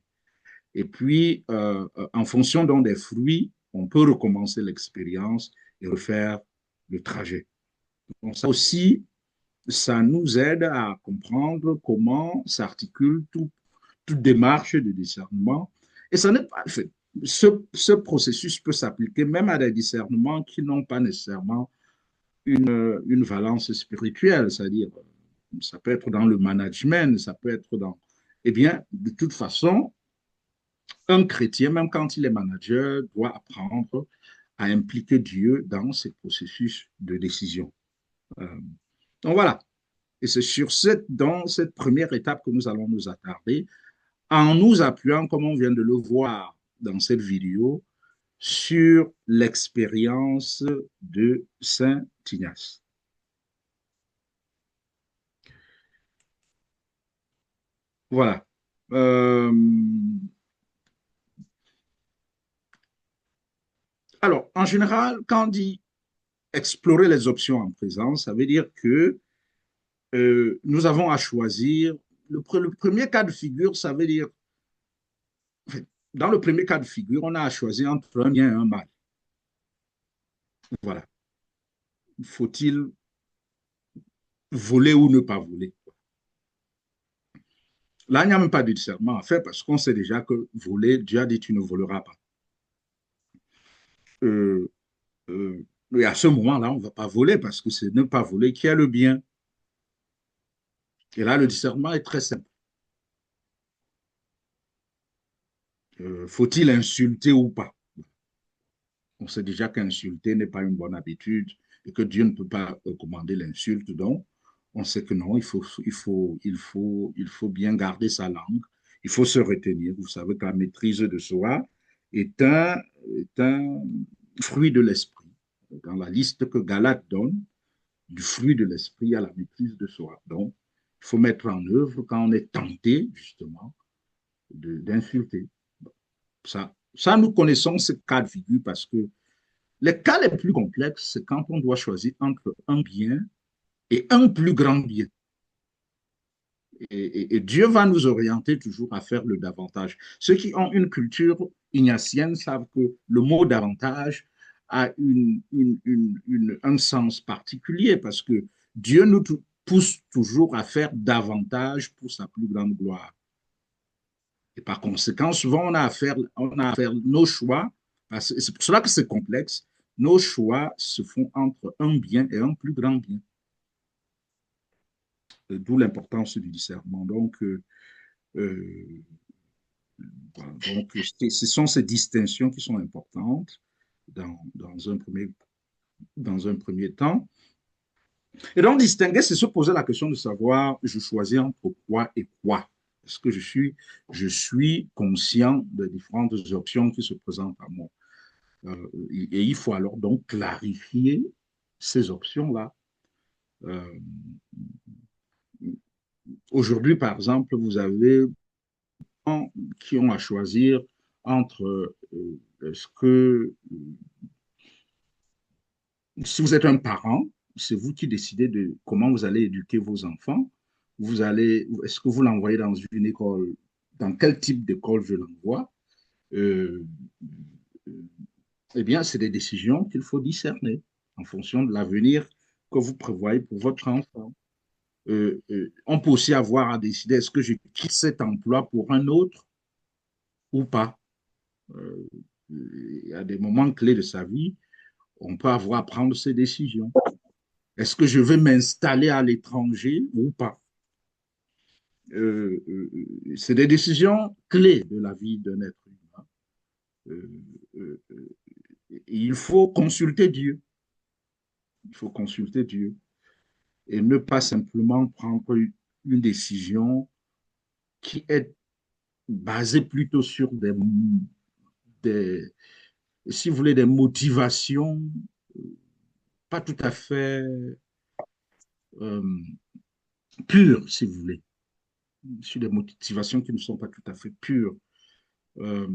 Et puis, en fonction donc des fruits, on peut recommencer l'expérience et refaire le trajet. Donc ça aussi, ça nous aide à comprendre comment s'articule toute démarche de discernement. Et ça n'est pas fait. Ce processus peut s'appliquer même à des discernements qui n'ont pas nécessairement une valence spirituelle, c'est-à-dire ça peut être dans le management, ça peut être dans... Eh bien, de toute façon, un chrétien, même quand il est manager, doit apprendre à impliquer Dieu dans ses processus de décision. Donc voilà. Et c'est dans cette première étape que nous allons nous attarder, en nous appuyant, comme on vient de le voir dans cette vidéo, sur l'expérience de Saint Ignace. Voilà. Alors, en général, quand on dit explorer les options en présence, ça veut dire que nous avons à choisir. Le premier cas de figure, ça veut dire, dans le premier cas de figure, on a à choisir entre un bien et un mal. Voilà. Faut-il voler ou ne pas voler? Là, il n'y a même pas de discernement à faire parce qu'on sait déjà que voler, Dieu a dit tu ne voleras pas. Et à ce moment-là, on ne va pas voler parce que c'est ne pas voler qui est le bien. Et là, le discernement est très simple. Faut-il insulter ou pas? On sait déjà qu'insulter n'est pas une bonne habitude et que Dieu ne peut pas commander l'insulte. Donc, on sait que non, il faut bien garder sa langue. Il faut se retenir. Vous savez que la maîtrise de soi est un fruit de l'esprit. Dans la liste que Galate donne, du fruit de l'esprit à la maîtrise de soi. Donc, il faut mettre en œuvre quand on est tenté, justement, d'insulter. Ça, nous connaissons ce cas de figure parce que les cas les plus complexes, c'est quand on doit choisir entre un bien et un plus grand bien. Et Dieu va nous orienter toujours à faire le davantage. Ceux qui ont une culture ignatienne savent que le mot davantage a un sens particulier parce que Dieu nous pousse toujours à faire davantage pour sa plus grande gloire. Et par conséquent, souvent, on a à faire nos choix, c'est pour cela que c'est complexe, nos choix se font entre un bien et un plus grand bien. D'où l'importance du discernement. Donc, ce sont ces distinctions qui sont importantes dans un premier temps. Et donc, distinguer, c'est se poser la question de savoir, je choisis entre quoi et quoi. Est-ce que je suis conscient des différentes options qui se présentent à moi? Et il faut alors donc clarifier ces options-là. Euh, Aujourd'hui, par exemple, vous avez qui ont à choisir entre ce que, si vous êtes un parent, c'est vous qui décidez de comment vous allez éduquer vos enfants. Est-ce que vous l'envoyez dans une école, dans quel type d'école je l'envoie? euh, Eh bien, c'est des décisions qu'il faut discerner en fonction de l'avenir que vous prévoyez pour votre enfant. On peut aussi avoir à décider, est-ce que je quitte cet emploi pour un autre ou pas? Euh, il y a des moments clés de sa vie, on peut avoir à prendre ces décisions. Est-ce que je vais m'installer à l'étranger ou pas? C'est des décisions clés de la vie d'un être humain. Euh, euh, il faut consulter Dieu. Il faut consulter Dieu et ne pas simplement prendre une décision qui est basée plutôt sur des si vous voulez, des motivations pas tout à fait euh, pures, si vous voulez, sur des motivations qui ne sont pas tout à fait pures. Euh,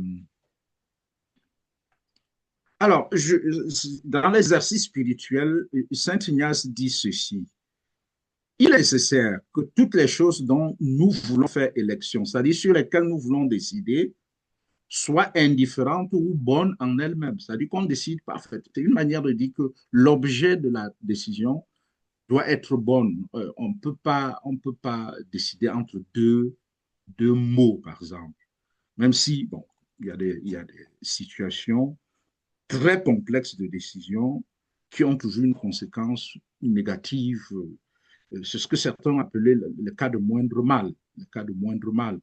alors, dans l'exercice spirituel, Saint Ignace dit ceci. Il est nécessaire que toutes les choses dont nous voulons faire élection, c'est-à-dire sur lesquelles nous voulons décider, soient indifférentes ou bonnes en elles-mêmes. C'est-à-dire qu'on décide parfait. C'est une manière de dire que l'objet de la décision doit être bonne. On peut pas décider entre deux mots, par exemple. Même si, bon, il y a des situations très complexes de décision qui ont toujours une conséquence négative. C'est ce que certains appelaient le cas de moindre mal. Le cas de moindre mal.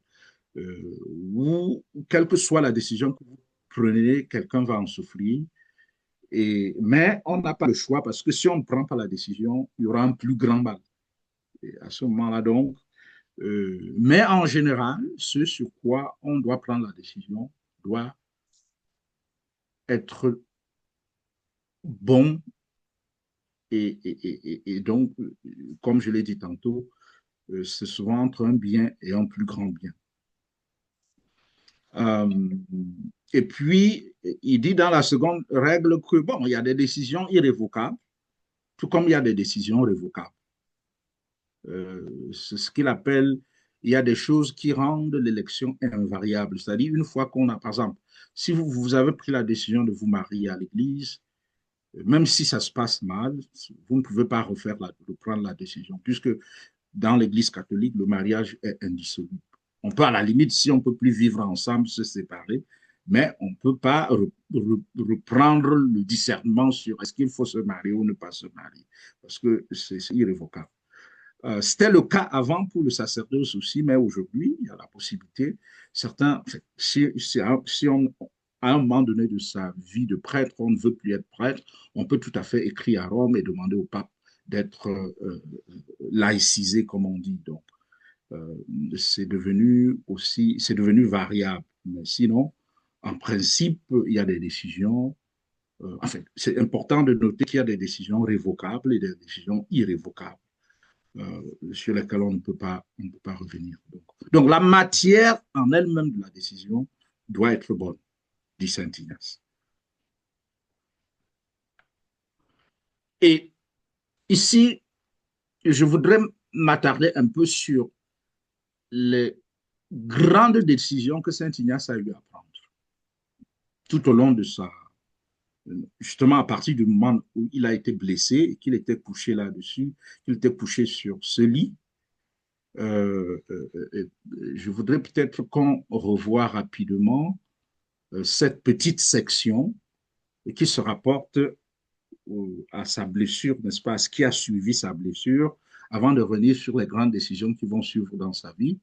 Où, quelle que soit la décision que vous prenez, quelqu'un va en souffrir. Mais on n'a pas le choix parce que si on ne prend pas la décision, il y aura un plus grand mal. Et à ce moment-là, donc, mais en général, ce sur quoi on doit prendre la décision doit être bon et donc, comme je l'ai dit tantôt, c'est souvent entre un bien et un plus grand bien. Euh, et puis, il dit dans la seconde règle que, bon, il y a des décisions irrévocables, tout comme il y a des décisions révocables. C'est ce qu'il appelle, il y a des choses qui rendent l'élection invariable. C'est-à-dire, une fois qu'on a, par exemple, si vous avez pris la décision de vous marier à l'église, même si ça se passe mal, vous ne pouvez pas reprendre la décision, puisque dans l'église catholique, le mariage est indissoluble. On peut, à la limite, si on ne peut plus vivre ensemble, se séparer, mais on ne peut pas reprendre le discernement sur est-ce qu'il faut se marier ou ne pas se marier, parce que c'est irrévocable. C'était le cas avant pour le sacerdoce aussi, mais aujourd'hui, il y a la possibilité, certains, si on, à un moment donné de sa vie de prêtre, on ne veut plus être prêtre, on peut tout à fait écrire à Rome et demander au pape d'être laïcisé, comme on dit. Donc, c'est devenu variable. Mais sinon, en principe, il y a des décisions. Enfin, c'est important de noter qu'il y a des décisions révocables et des décisions irrévocables sur lesquelles on ne peut pas revenir. Donc, la matière en elle-même de la décision doit être bonne, dit Saint Ignace. Et ici, je voudrais m'attarder un peu sur les grandes décisions que Saint Ignace a eu à prendre tout au long de sa, justement à partir du moment où il a été blessé et qu'il était couché là-dessus, qu'il était couché sur ce lit. Je voudrais peut-être qu'on revoie rapidement cette petite section qui se rapporte à sa blessure, n'est-ce pas, à ce qui a suivi sa blessure, avant de revenir sur les grandes décisions qui vont suivre dans sa vie.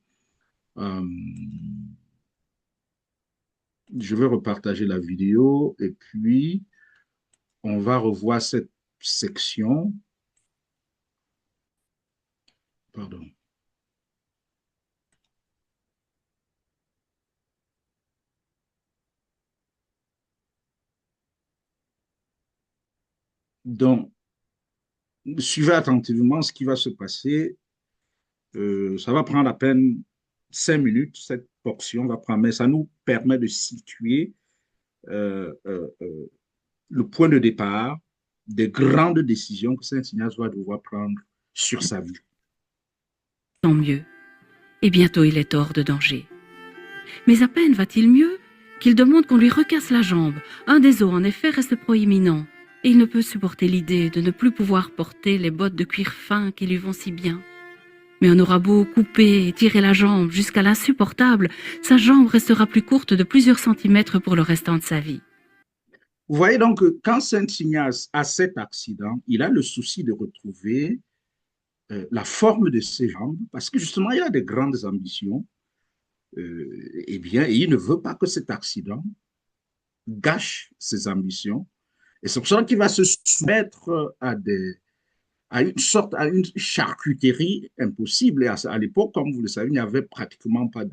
Je vais repartager la vidéo et puis on va revoir cette section. Pardon. Donc, suivez attentivement ce qui va se passer. Ça va prendre à peine 5 minutes, cette portion va prendre, mais ça nous permet de situer euh, euh, euh, le point de départ des grandes décisions que Saint Ignace va devoir prendre sur sa vie. Tant mieux. Et bientôt il est hors de danger. Mais à peine va-t-il mieux qu'il demande qu'on lui recasse la jambe. Un des os, en effet, reste proéminent. Et il ne peut supporter l'idée de ne plus pouvoir porter les bottes de cuir fin qui lui vont si bien. Mais on aura beau couper et tirer la jambe jusqu'à l'insupportable, sa jambe restera plus courte de plusieurs centimètres pour le restant de sa vie. Vous voyez donc que quand Saint Ignace a cet accident, il a le souci de retrouver la forme de ses jambes, parce que justement, il a de grandes ambitions, eh bien, et il ne veut pas que cet accident gâche ses ambitions. Et c'est pour ça qu'il va se soumettre à une sorte, à une charcuterie impossible. Et à l'époque, comme vous le savez, il n'y avait pratiquement pas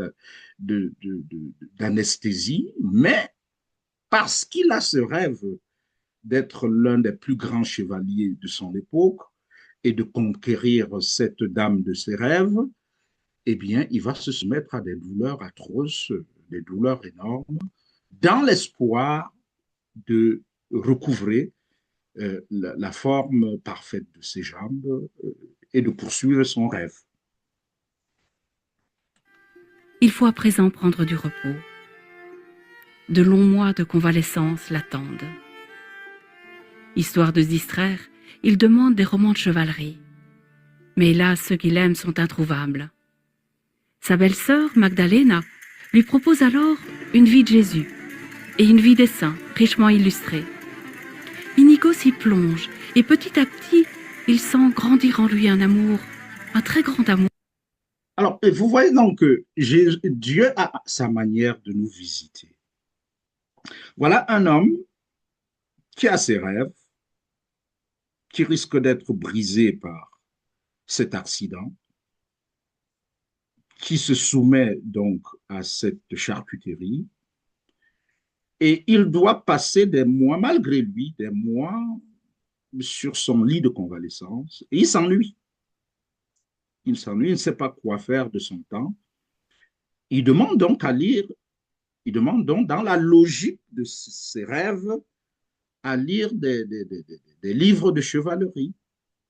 d'anesthésie, mais parce qu'il a ce rêve d'être l'un des plus grands chevaliers de son époque et de conquérir cette dame de ses rêves, eh bien, il va se soumettre à des douleurs atroces, des douleurs énormes, dans l'espoir de recouvrer la forme parfaite de ses jambes et de poursuivre son rêve. Il faut à présent prendre du repos. De longs mois de convalescence l'attendent. Histoire de se distraire, il demande des romans de chevalerie. Mais là, ceux qu'il aime sont introuvables. Sa belle-sœur, Magdalena, lui propose alors une vie de Jésus et une vie des saints, richement illustrée. Inigo s'y plonge et petit à petit, il sent grandir en lui un amour, un très grand amour. Alors, vous voyez donc que Dieu a sa manière de nous visiter. Voilà un homme qui a ses rêves, qui risque d'être brisé par cet accident, qui se soumet donc à cette charcuterie, et il doit passer des mois, malgré lui, des mois sur son lit de convalescence, et il s'ennuie. Il s'ennuie, il ne sait pas quoi faire de son temps. Il demande donc à lire, il demande donc, dans la logique de ses rêves, à lire des livres de chevalerie.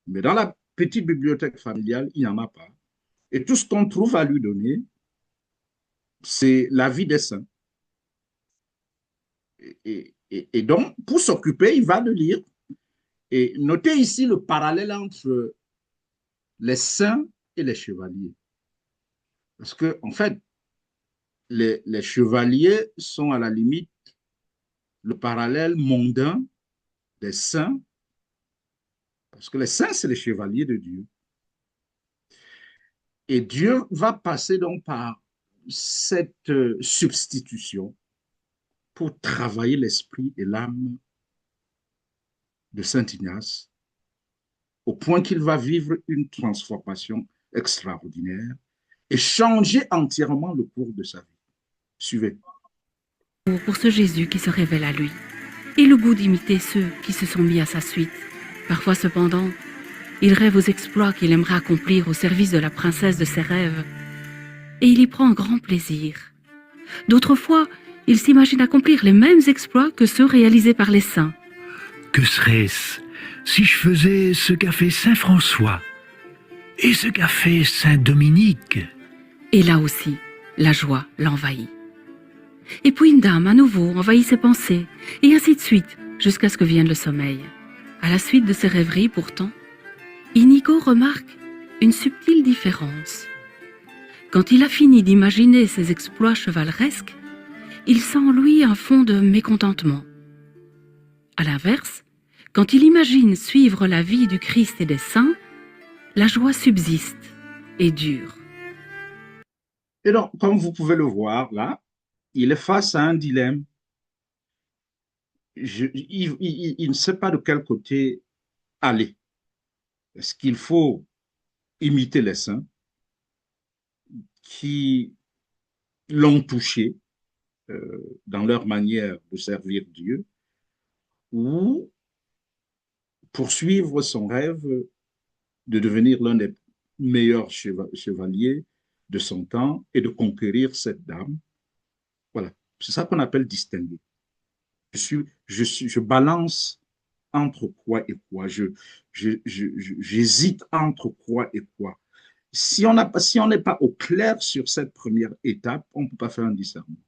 Mais dans la petite bibliothèque familiale, il n'y en a pas. Et tout ce qu'on trouve à lui donner, c'est la vie des saints. Et donc, pour s'occuper, il va le lire. Et notez ici le parallèle entre les saints et les chevaliers. Parce que, en fait, les chevaliers sont à la limite le parallèle mondain des saints, parce que les saints, c'est les chevaliers de Dieu. Et Dieu va passer donc par cette substitution pour travailler l'esprit et l'âme de Saint Ignace, au point qu'il va vivre une transformation extraordinaire et changer entièrement le cours de sa vie. Suivez. Pour ce Jésus qui se révèle à lui, et le goût d'imiter ceux qui se sont mis à sa suite. Parfois cependant, il rêve aux exploits qu'il aimerait accomplir au service de la princesse de ses rêves, et il y prend un grand plaisir. D'autres fois, il s'imagine accomplir les mêmes exploits que ceux réalisés par les saints. Que serait-ce si je faisais ce qu'a fait Saint François et ce qu'a fait Saint Dominique? Et là aussi, la joie l'envahit. Et puis une dame, à nouveau, envahit ses pensées, et ainsi de suite, jusqu'à ce que vienne le sommeil. À la suite de ses rêveries, pourtant, Inigo remarque une subtile différence. Quand il a fini d'imaginer ses exploits chevaleresques, il sent en lui un fond de mécontentement. À l'inverse, quand il imagine suivre la vie du Christ et des saints, la joie subsiste et dure. Et donc, comme vous pouvez le voir là, il est face à un dilemme. Il ne sait pas de quel côté aller. Est-ce qu'il faut imiter les saints qui l'ont touché dans leur manière de servir Dieu, ou poursuivre son rêve de devenir l'un des meilleurs chevaliers de son temps et de conquérir cette dame. Voilà, c'est ça qu'on appelle distinguer. Je balance entre quoi et quoi. J'hésite entre quoi et quoi. Si on n'est pas au clair sur cette première étape, on ne peut pas faire un discernement.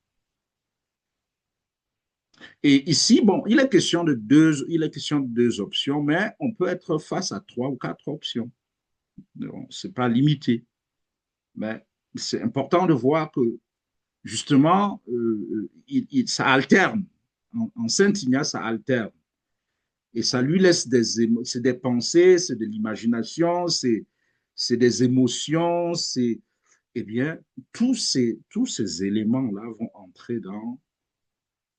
Et ici, bon, il est question de deux options, mais on peut être face à trois ou quatre options. Ce n'est pas limité. Mais c'est important de voir que, justement, ça alterne. En Saint-Ignace, ça alterne. Et ça lui laisse c'est des pensées, c'est de l'imagination, c'est des émotions, eh bien, tous ces éléments-là vont entrer dans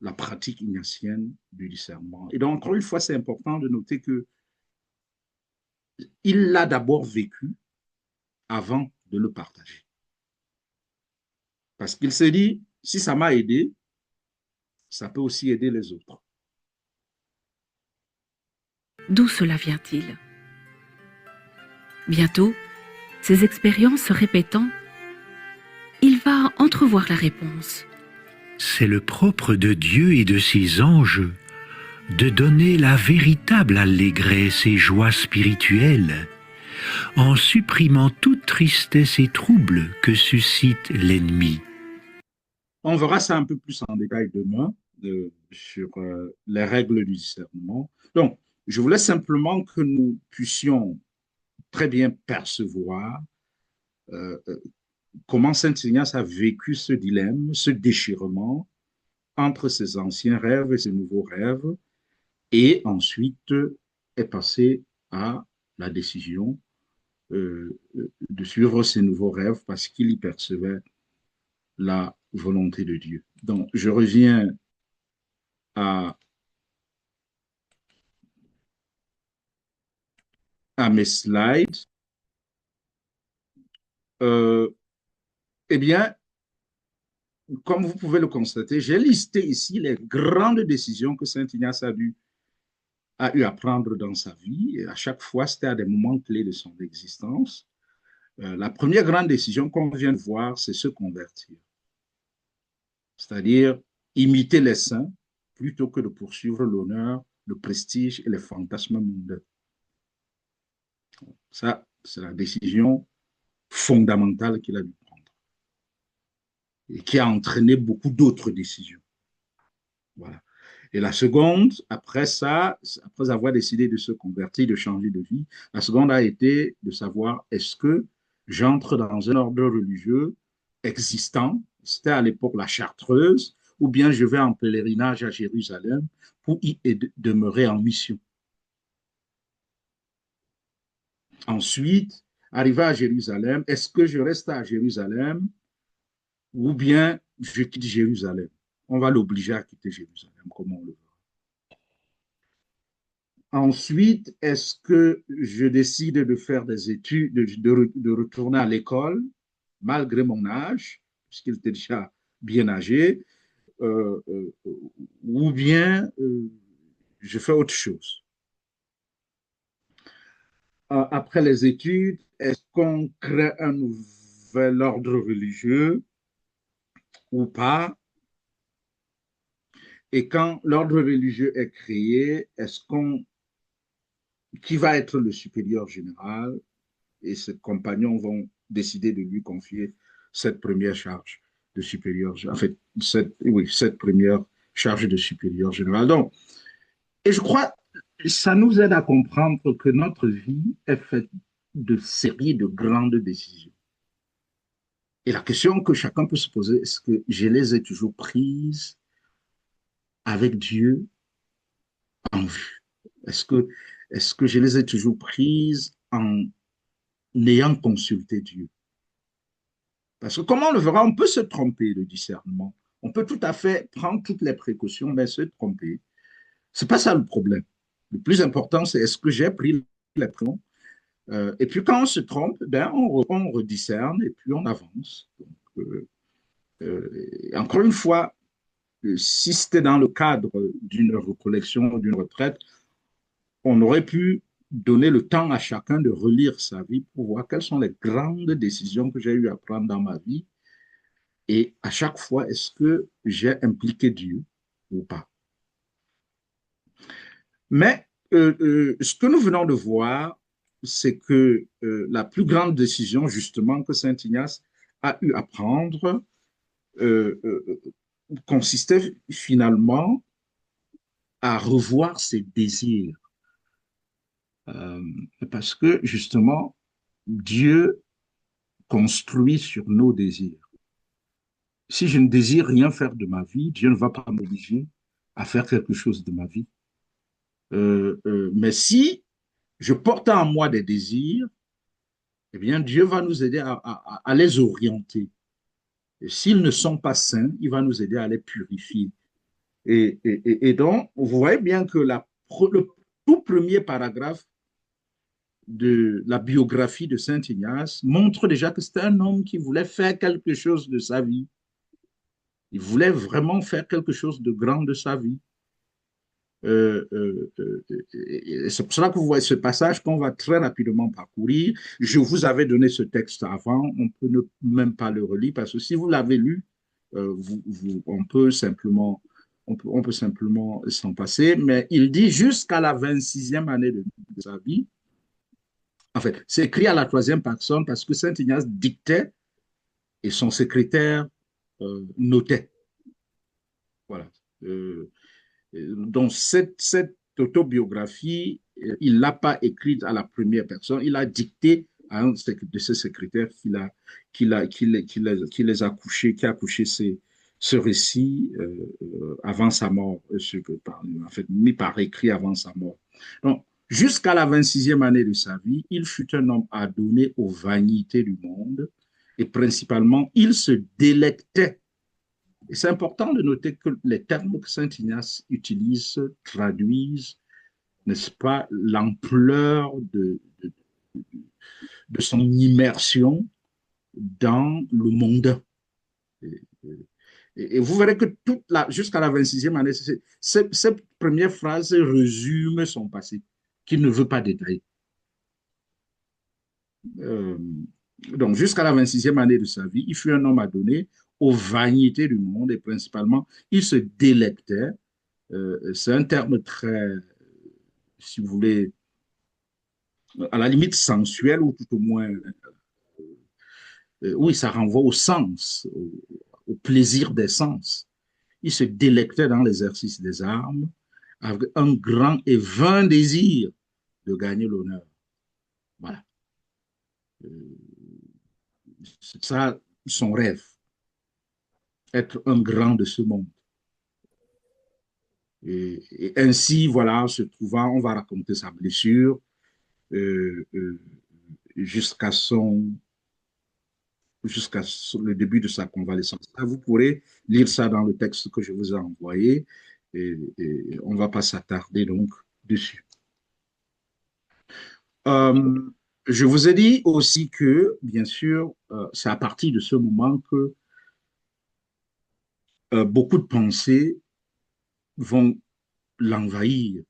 la pratique ignatienne du discernement. Et donc, encore une fois, c'est important de noter que il l'a d'abord vécu avant de le partager. Parce qu'il s'est dit, si ça m'a aidé, ça peut aussi aider les autres. D'où cela vient-il? Bientôt, ces expériences se répétant, il va entrevoir la réponse. C'est le propre de Dieu et de ses anges de donner la véritable allégresse et joie spirituelle, en supprimant toute tristesse et trouble que suscite l'ennemi. On verra ça un peu plus en détail demain sur les règles du discernement. Donc, je voulais simplement que nous puissions très bien percevoir comment Saint Ignace a vécu ce dilemme, ce déchirement entre ses anciens rêves et ses nouveaux rêves, et ensuite est passé à la décision de suivre ses nouveaux rêves parce qu'il y percevait la volonté de Dieu. Donc, je reviens à mes slides. Eh bien, comme vous pouvez le constater, j'ai listé ici les grandes décisions que Saint Ignace a eu à prendre dans sa vie. Et à chaque fois, c'était à des moments clés de son existence. La première grande décision qu'on vient de voir, c'est se convertir. C'est-à-dire imiter les saints plutôt que de poursuivre l'honneur, le prestige et les fantasmes mondains. Ça, c'est la décision fondamentale qu'il a dû prendre et qui a entraîné beaucoup d'autres décisions. Voilà. Et la seconde, après ça, après avoir décidé de se convertir, de changer de vie, la seconde a été de savoir est-ce que j'entre dans un ordre religieux existant, c'était à l'époque la Chartreuse, ou bien je vais en pèlerinage à Jérusalem pour y demeurer en mission. Ensuite, arrivé à Jérusalem, est-ce que je reste à Jérusalem ou bien je quitte Jérusalem? On va l'obliger à quitter Jérusalem, comme on le veut. Ensuite, est-ce que je décide de faire des études, de retourner à l'école, malgré mon âge, puisqu'il était déjà bien âgé, ou bien je fais autre chose? Après les études, est-ce qu'on crée un nouvel ordre religieux ou pas? Et quand l'ordre religieux est créé, qui va être le supérieur général? Et ses compagnons vont décider de lui confier cette première charge de supérieur, en fait, cette première charge de supérieur général. Donc, et je crois que ça nous aide à comprendre que notre vie est faite de séries de grandes décisions. Et la question que chacun peut se poser, est-ce que je les ai toujours prises avec Dieu en vue? Est-ce que je les ai toujours prises en ayant consulté Dieu? Parce que comme on le verra, on peut se tromper de discernement. On peut tout à fait prendre toutes les précautions, mais se tromper. Ce n'est pas ça le problème. Le plus important, c'est est-ce que j'ai pris les précautions? Et puis quand on se trompe, ben, on rediscerne et puis on avance. Donc, encore une fois, si c'était dans le cadre d'une recollection ou d'une retraite, on aurait pu donner le temps à chacun de relire sa vie pour voir quelles sont les grandes décisions que j'ai eu à prendre dans ma vie et à chaque fois, est-ce que j'ai impliqué Dieu ou pas. Mais ce que nous venons de voir, c'est que la plus grande décision, justement, que Saint Ignace a eu à prendre euh, euh, consistait finalement à revoir ses désirs. Euh, Parce que, justement, Dieu construit sur nos désirs. Si je ne désire rien faire de ma vie, Dieu ne va pas m'obliger à faire quelque chose de ma vie. Mais si je porte en moi des désirs, eh bien, Dieu va nous aider à les orienter. Et s'ils ne sont pas sains, il va nous aider à les purifier. Et donc, vous voyez bien que le tout premier paragraphe de la biographie de Saint Ignace montre déjà que c'était un homme qui voulait faire quelque chose de sa vie. Il voulait vraiment faire quelque chose de grand de sa vie. C'est pour cela que vous voyez ce passage qu'on va très rapidement parcourir. Je vous avais donné ce texte avant, on peut ne, même pas le relire parce que si vous l'avez lu, on peut simplement on peut simplement s'en passer, mais il dit jusqu'à la 26e année de sa vie. En fait, c'est écrit à la troisième personne parce que Saint Ignace dictait et son secrétaire notait. Voilà. Donc, cette autobiographie, il ne l'a pas écrite à la première personne, il a dicté à un de ses secrétaires qui les a couchés, qui a couché ce récit avant sa mort, en fait, mis par écrit avant sa mort. Donc, jusqu'à la 26e année de sa vie, il fut un homme adonné aux vanités du monde et principalement, il se délectait. Et c'est important de noter que les termes que Saint Ignace utilise traduisent, n'est-ce pas, l'ampleur de son immersion dans le monde. Et vous verrez que jusqu'à la 26e année, cette première phrase résume son passé, qu'il ne veut pas détailler. Euh, donc, jusqu'à la 26e année de sa vie, il fut un homme adonné aux vanités du monde et principalement, il se délectait. C'est un terme très, si vous voulez, à la limite sensuel ou tout au moins, oui, ça renvoie au sens, au plaisir des sens. Il se délectait dans l'exercice des armes avec un grand et vain désir de gagner l'honneur. Voilà. C'est ça son rêve, être un grand de ce monde. Et ainsi, voilà, se trouvant, on va raconter sa blessure euh, euh, jusqu'à le début de sa convalescence. Vous pourrez lire ça dans le texte que je vous ai envoyé et on ne va pas s'attarder donc dessus. Euh, je vous ai dit aussi que, bien sûr, c'est à partir de ce moment que beaucoup de pensées vont l'envahir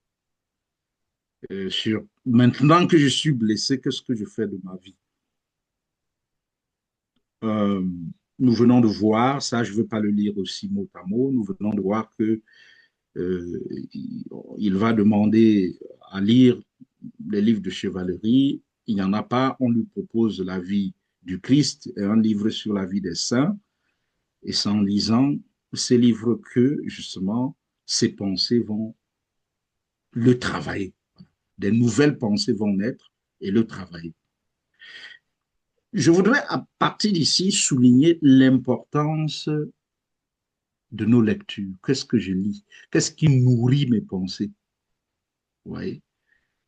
sur maintenant que je suis blessé, qu'est-ce que je fais de ma vie? Euh, Nous venons de voir, ça je ne veux pas le lire aussi mot à mot, nous venons de voir que il va demander à lire les livres de chevalerie, il n'y en a pas, on lui propose la vie du Christ et un livre sur la vie des saints, et c'est en lisant ces livres que justement ces pensées vont le travailler. Des nouvelles pensées vont naître et le travailler. Je voudrais à partir d'ici souligner l'importance de nos lectures. Qu'est-ce que je lis? Qu'est-ce qui nourrit mes pensées? Vous voyez?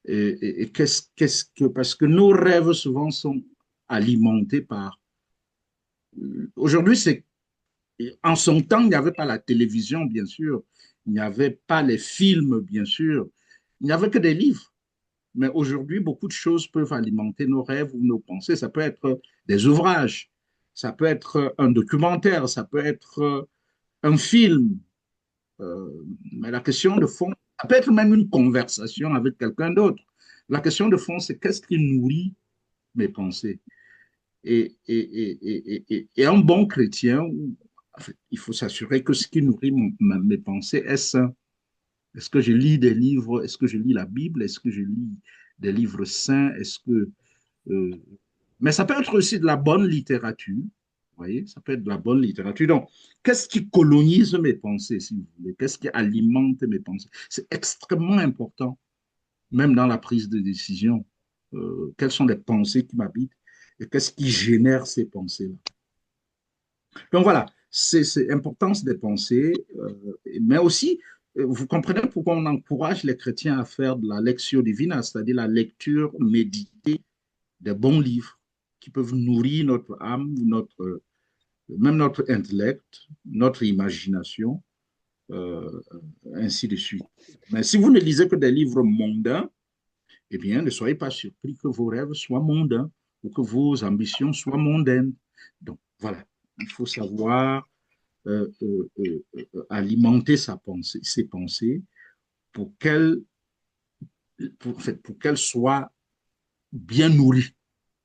Et qu'est-ce que, parce que nos rêves souvent sont alimentés par. Aujourd'hui, c'est en son temps, il n'y avait pas la télévision, bien sûr, il n'y avait pas les films, bien sûr, il n'y avait que des livres. Mais aujourd'hui, beaucoup de choses peuvent alimenter nos rêves ou nos pensées. Ça peut être des ouvrages, ça peut être un documentaire, ça peut être un film. Mais la question de fond, Ça peut être même une conversation avec quelqu'un d'autre. La question de fond, c'est qu'est-ce qui nourrit mes pensées? Et un bon chrétien, en fait, il faut s'assurer que ce qui nourrit mes pensées est sain. Est-ce que je lis des livres? Est-ce que je lis la Bible? Est-ce que je lis des livres saints? Est-ce que euh, mais ça peut être aussi de la bonne littérature. Vous voyez, ça peut être de la bonne littérature. Donc, qu'est-ce qui colonise mes pensées, si vous voulez? Qu'est-ce qui alimente mes pensées? C'est extrêmement important, même dans la prise de décision. Quelles sont les pensées qui m'habitent et qu'est-ce qui génère ces pensées-là? Donc voilà, c'est l'importance des pensées, mais aussi, vous comprenez pourquoi on encourage les chrétiens à faire de la lectio divina, c'est-à-dire la lecture méditée des bons livres qui peuvent nourrir notre âme, même notre intellect, notre imagination, euh, ainsi de suite. Mais si vous ne lisez que des livres mondains, eh bien, ne soyez pas surpris que vos rêves soient mondains ou que vos ambitions soient mondaines. Donc, voilà, il faut savoir alimenter ses pensées pour qu'elles en fait, pour qu'elles soient bien nourries.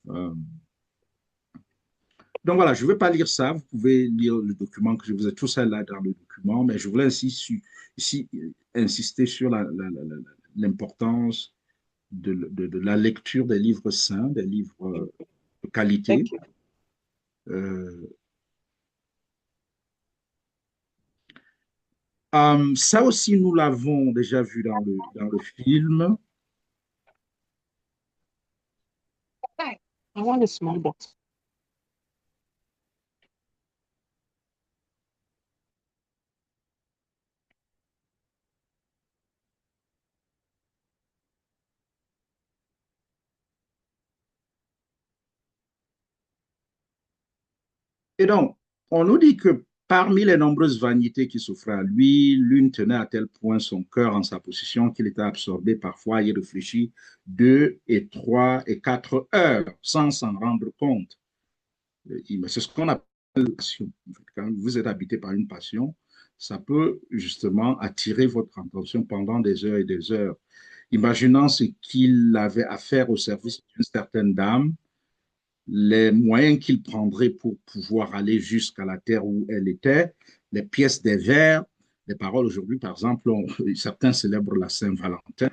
Euh, Donc voilà, je ne vais pas lire ça. Vous pouvez lire le document que je vous ai tout ça là dans le document, mais je voulais ici insister sur l'importance de la lecture des livres saints, des livres de qualité. Ok. Euh, Ça aussi, nous l'avons déjà vu dans le film. I want a small box. Et donc, on nous dit que parmi les nombreuses vanités qui s'offraient à lui, l'une tenait à tel point son cœur en sa possession qu'il était absorbé parfois à y réfléchir 2 et 3 et 4 heures sans s'en rendre compte. C'est ce qu'on appelle la passion. Quand vous êtes habité par une passion, ça peut justement attirer votre attention pendant des heures et des heures. Imaginant ce qu'il avait à faire au service d'une certaine dame, les moyens qu'il prendrait pour pouvoir aller jusqu'à la terre où elle était, les pièces des vers, les paroles aujourd'hui, par exemple, certains célèbrent la Saint-Valentin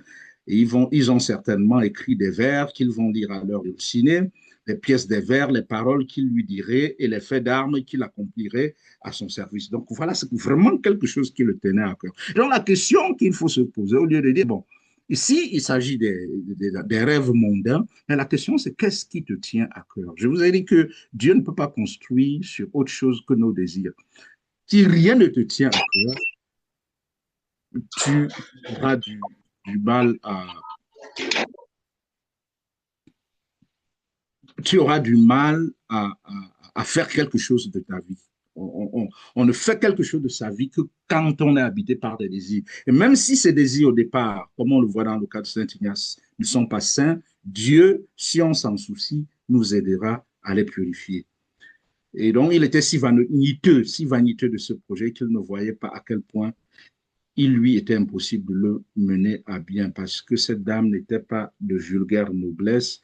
et ils ont certainement écrit des vers qu'ils vont lire à l'heure du ciné, les pièces des vers, les paroles qu'il lui dirait et les faits d'armes qu'il accomplirait à son service. Donc voilà, c'est vraiment quelque chose qui le tenait à cœur. Donc la question qu'il faut se poser, au lieu de dire, bon, ici, il s'agit des rêves mondains, mais la question, c'est qu'est-ce qui te tient à cœur? Je vous ai dit que Dieu ne peut pas construire sur autre chose que nos désirs. Si rien ne te tient à cœur, tu auras du mal tu auras du mal à faire quelque chose de ta vie. On ne fait quelque chose de sa vie que quand on est habité par des désirs. Et même si ces désirs au départ, comme on le voit dans le cas de Saint Ignace, ne sont pas sains, Dieu, si on s'en soucie, nous aidera à les purifier. Et donc, il était si vaniteux de ce projet qu'il ne voyait pas à quel point il lui était impossible de le mener à bien parce que cette dame n'était pas de vulgaire noblesse,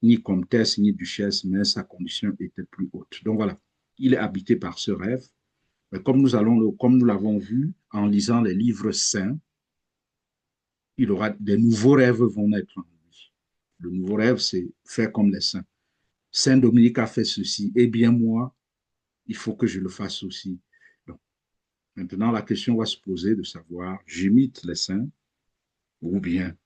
ni comtesse, ni duchesse, mais sa condition était plus haute. Donc voilà, il est habité par ce rêve. Mais comme nous l'avons vu en lisant les livres saints, des nouveaux rêves vont naître en lui. Le nouveau rêve, c'est faire comme les saints. Saint Dominique a fait ceci, et bien moi, il faut que je le fasse aussi. Donc, maintenant, la question va se poser de savoir, j'imite les saints ou bien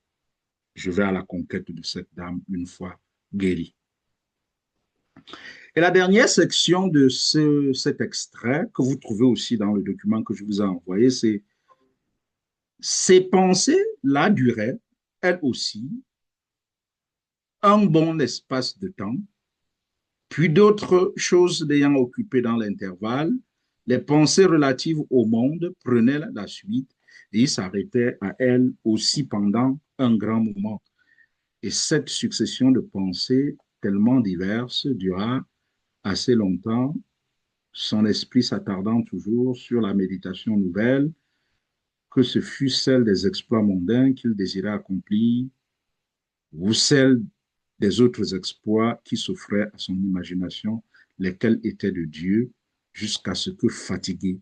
je vais à la conquête de cette dame une fois guérie. Et la dernière section de cet extrait, que vous trouvez aussi dans le document que je vous ai envoyé, c'est ces pensées-là duraient, elles aussi, un bon espace de temps, puis d'autres choses l'ayant occupé dans l'intervalle, les pensées relatives au monde prenaient la suite et s'arrêtaient à elles aussi pendant un grand moment. Et cette succession de pensées tellement diverses dura assez longtemps, son esprit s'attardant toujours sur la méditation nouvelle que ce fût celle des exploits mondains qu'il désirait accomplir ou celle des autres exploits qui s'offraient à son imagination, lesquels étaient de Dieu, jusqu'à ce que, fatigué,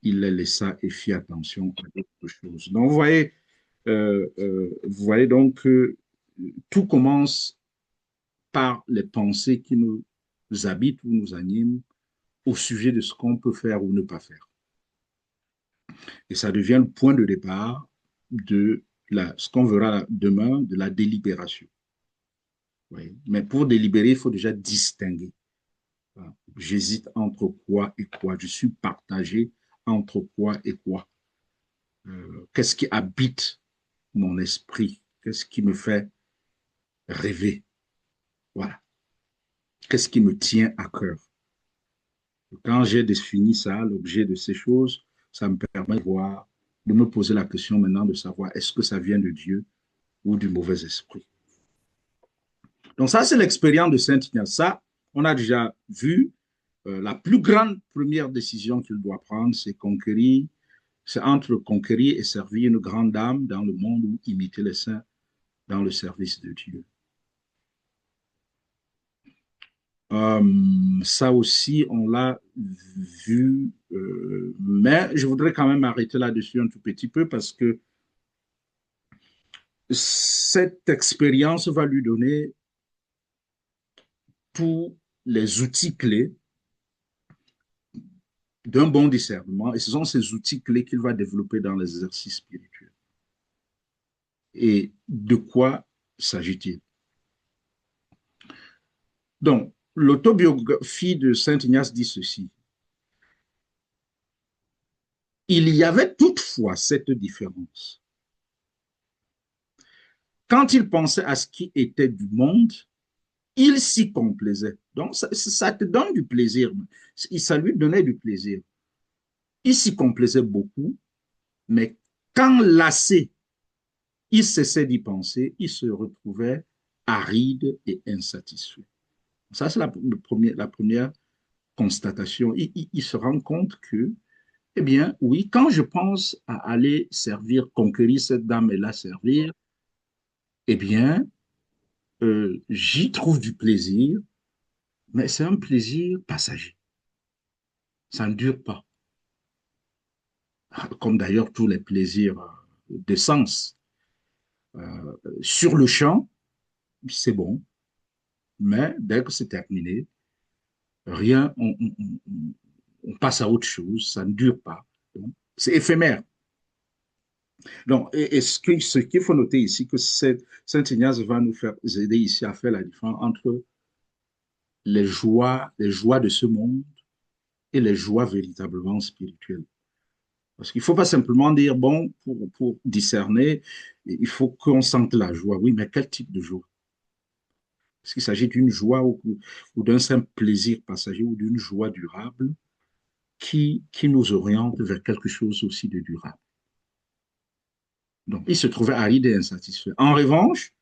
il les laissa et fit attention à d'autres choses. Donc, vous voyez donc que tout commence par les pensées qui nous habitent ou nous animent au sujet de ce qu'on peut faire ou ne pas faire. Et ça devient le point de départ de ce qu'on verra demain, de la délibération. Oui. Mais pour délibérer, il faut déjà distinguer. J'hésite entre quoi et quoi. Je suis partagé entre quoi et quoi. Qu'est-ce qui habite mon esprit? Qu'est-ce qui me fait rêver? Voilà. Qu'est-ce qui me tient à cœur? Quand j'ai défini ça, l'objet de ces choses, ça me permet de me poser la question maintenant de savoir est-ce que ça vient de Dieu ou du mauvais esprit. Donc ça, c'est l'expérience de Saint Ignace. Ça, on a déjà vu, la plus grande première décision qu'il doit prendre, c'est conquérir, c'est entre conquérir et servir une grande dame dans le monde ou imiter les saints dans le service de Dieu. Ça aussi, on l'a vu, mais je voudrais quand même arrêter là-dessus un tout petit peu parce que cette expérience va lui donner tous les outils clés d'un bon discernement, et ce sont ces outils clés qu'il va développer dans les exercices spirituels. Et de quoi s'agit-il? Donc, l'autobiographie de Saint Ignace dit ceci. Il y avait toutefois cette différence. Quand il pensait à ce qui était du monde, il s'y complaisait. Donc, ça te donne du plaisir. Ça lui donnait du plaisir. Il s'y complaisait beaucoup, mais quand lassé, il cessait d'y penser, il se retrouvait aride et insatisfait. Ça, c'est la première constatation. Il se rend compte que, eh bien, oui, quand je pense à aller servir, conquérir cette dame et la servir, eh bien, j'y trouve du plaisir, mais c'est un plaisir passager. Ça ne dure pas. Comme d'ailleurs tous les plaisirs de sens. Sur le champ, c'est bon, mais dès que c'est terminé, rien, on passe à autre chose, ça ne dure pas. C'est éphémère. Donc, et ce qu'il faut noter ici, que Saint Ignace va nous aider ici à faire la différence entre les joies de ce monde et les joies véritablement spirituelles. Parce qu'il ne faut pas simplement dire, bon, pour discerner, il faut qu'on sente la joie. Oui, mais quel type de joie? Est-ce qu'il s'agit d'une joie ou d'un simple plaisir passager ou d'une joie durable qui nous oriente vers quelque chose aussi de durable? Donc, il se trouvait aride et insatisfait. En revanche,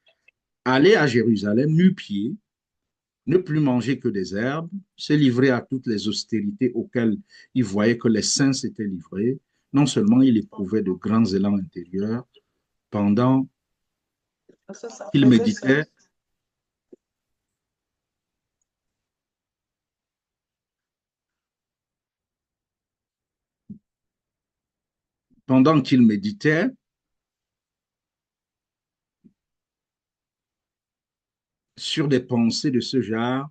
aller à Jérusalem nu-pieds, ne plus manger que des herbes, se livrer à toutes les austérités auxquelles il voyait que les saints s'étaient livrés, non seulement il éprouvait de grands élans intérieurs, pendant qu'il méditait, pendant qu'il méditait, sur des pensées de ce genre,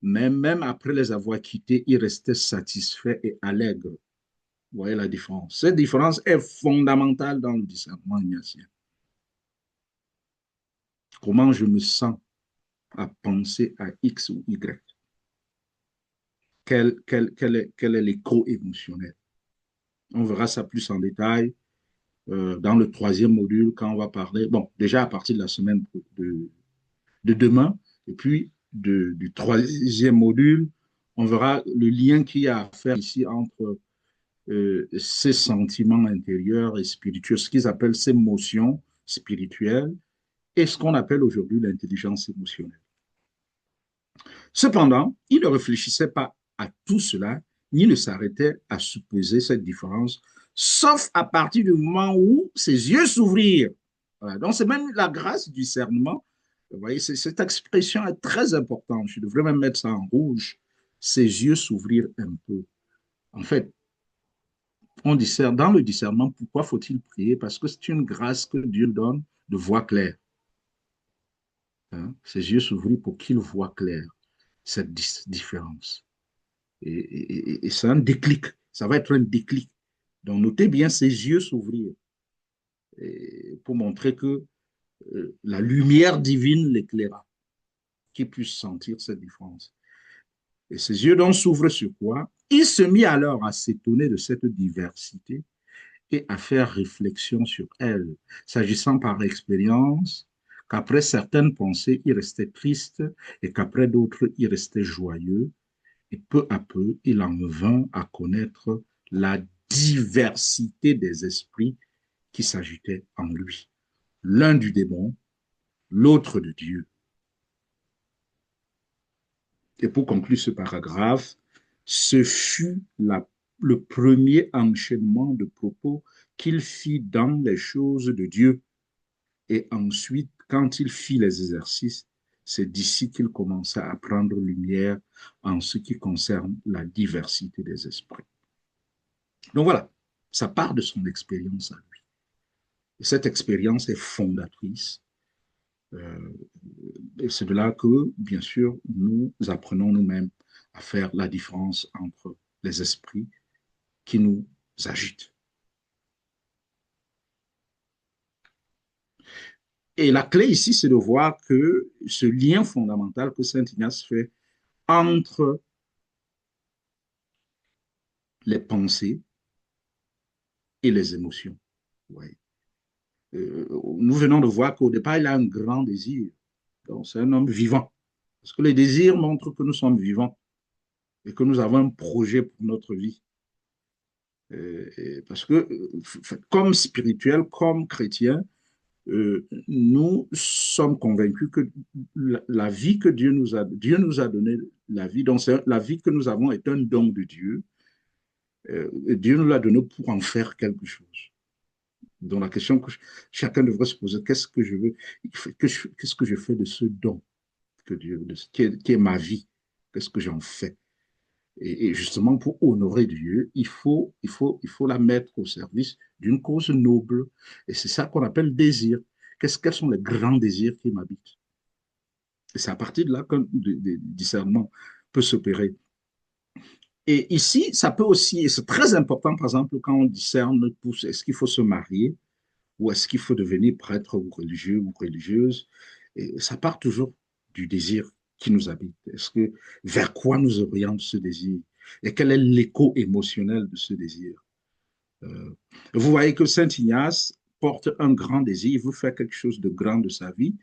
mais même après les avoir quittés, il restait satisfait et allègre. Vous voyez la différence. Cette différence est fondamentale dans le discernement ignatien. Comment je me sens à penser à X ou Y? Quel est l'écho émotionnel? On verra ça plus en détail dans le troisième module quand on va parler, bon, déjà à partir de la semaine de demain, et puis du troisième module, on verra le lien qu'il y a à faire ici entre ces sentiments intérieurs et spirituels, ce qu'ils appellent ces émotions spirituelles, et ce qu'on appelle aujourd'hui l'intelligence émotionnelle. Cependant, il ne réfléchissait pas à tout cela, ni ne s'arrêtait à supposer cette différence sauf à partir du moment où ses yeux s'ouvrirent. Voilà. Donc, c'est même la grâce du discernement. Vous voyez, cette expression est très importante. Je devrais même mettre ça en rouge. Ses yeux s'ouvrir un peu. En fait, on discerne, dans le discernement, pourquoi faut-il prier? Parce que c'est une grâce que Dieu donne de voir clair. Hein? Ses yeux s'ouvrir pour qu'il voit clair cette différence. Et c'est un déclic. Ça va être un déclic. Donc, notez bien ses yeux s'ouvrir pour montrer que la lumière divine l'éclaira, qu'il puisse sentir cette différence. Et ses yeux donc s'ouvrent sur quoi? Il se mit alors à s'étonner de cette diversité et à faire réflexion sur elle, s'agissant par expérience qu'après certaines pensées, il restait triste et qu'après d'autres, il restait joyeux. Et peu à peu, il en vint à connaître la diversité des esprits qui s'agitaient en lui. L'un du démon, l'autre de Dieu. Et pour conclure ce paragraphe, ce fut le premier enchaînement de propos qu'il fit dans les choses de Dieu. Et ensuite, quand il fit les exercices, c'est d'ici qu'il commença à prendre lumière en ce qui concerne la diversité des esprits. Donc voilà, ça part de son expérience à lui. Et cette expérience est fondatrice. Et c'est de là que, bien sûr, nous apprenons nous-mêmes à faire la différence entre les esprits qui nous agitent. Et la clé ici, c'est de voir que ce lien fondamental que Saint Ignace fait entre les pensées et les émotions. Ouais. Nous venons de voir qu'au départ, il a un grand désir. Donc, c'est un homme vivant. Parce que les désirs montrent que nous sommes vivants et que nous avons un projet pour notre vie. Parce que, comme spirituel, comme chrétien, nous sommes convaincus que la vie que Dieu nous a donné la vie, donc la vie que nous avons est un don de Dieu. Et Dieu nous l'a donné pour en faire quelque chose. Donc la question que chacun devrait se poser, qu'est-ce que je veux, qu'est-ce que je fais de ce don que Dieu, qui est ma vie, qu'est-ce que j'en fais? Et justement, pour honorer Dieu, il faut la mettre au service d'une cause noble. Et c'est ça qu'on appelle désir. Quels sont les grands désirs qui m'habitent? Et c'est à partir de là que le discernement peut s'opérer. Et ici, ça peut aussi, et c'est très important, par exemple, quand on discerne, est-ce qu'il faut se marier ou est-ce qu'il faut devenir prêtre ou religieux ou religieuse? Et ça part toujours du désir qui nous habite. Est-ce que vers quoi nous oriente ce désir? Et quel est l'écho émotionnel de ce désir? Vous voyez que Saint Ignace porte un grand désir, il veut faire quelque chose de grand de sa vie,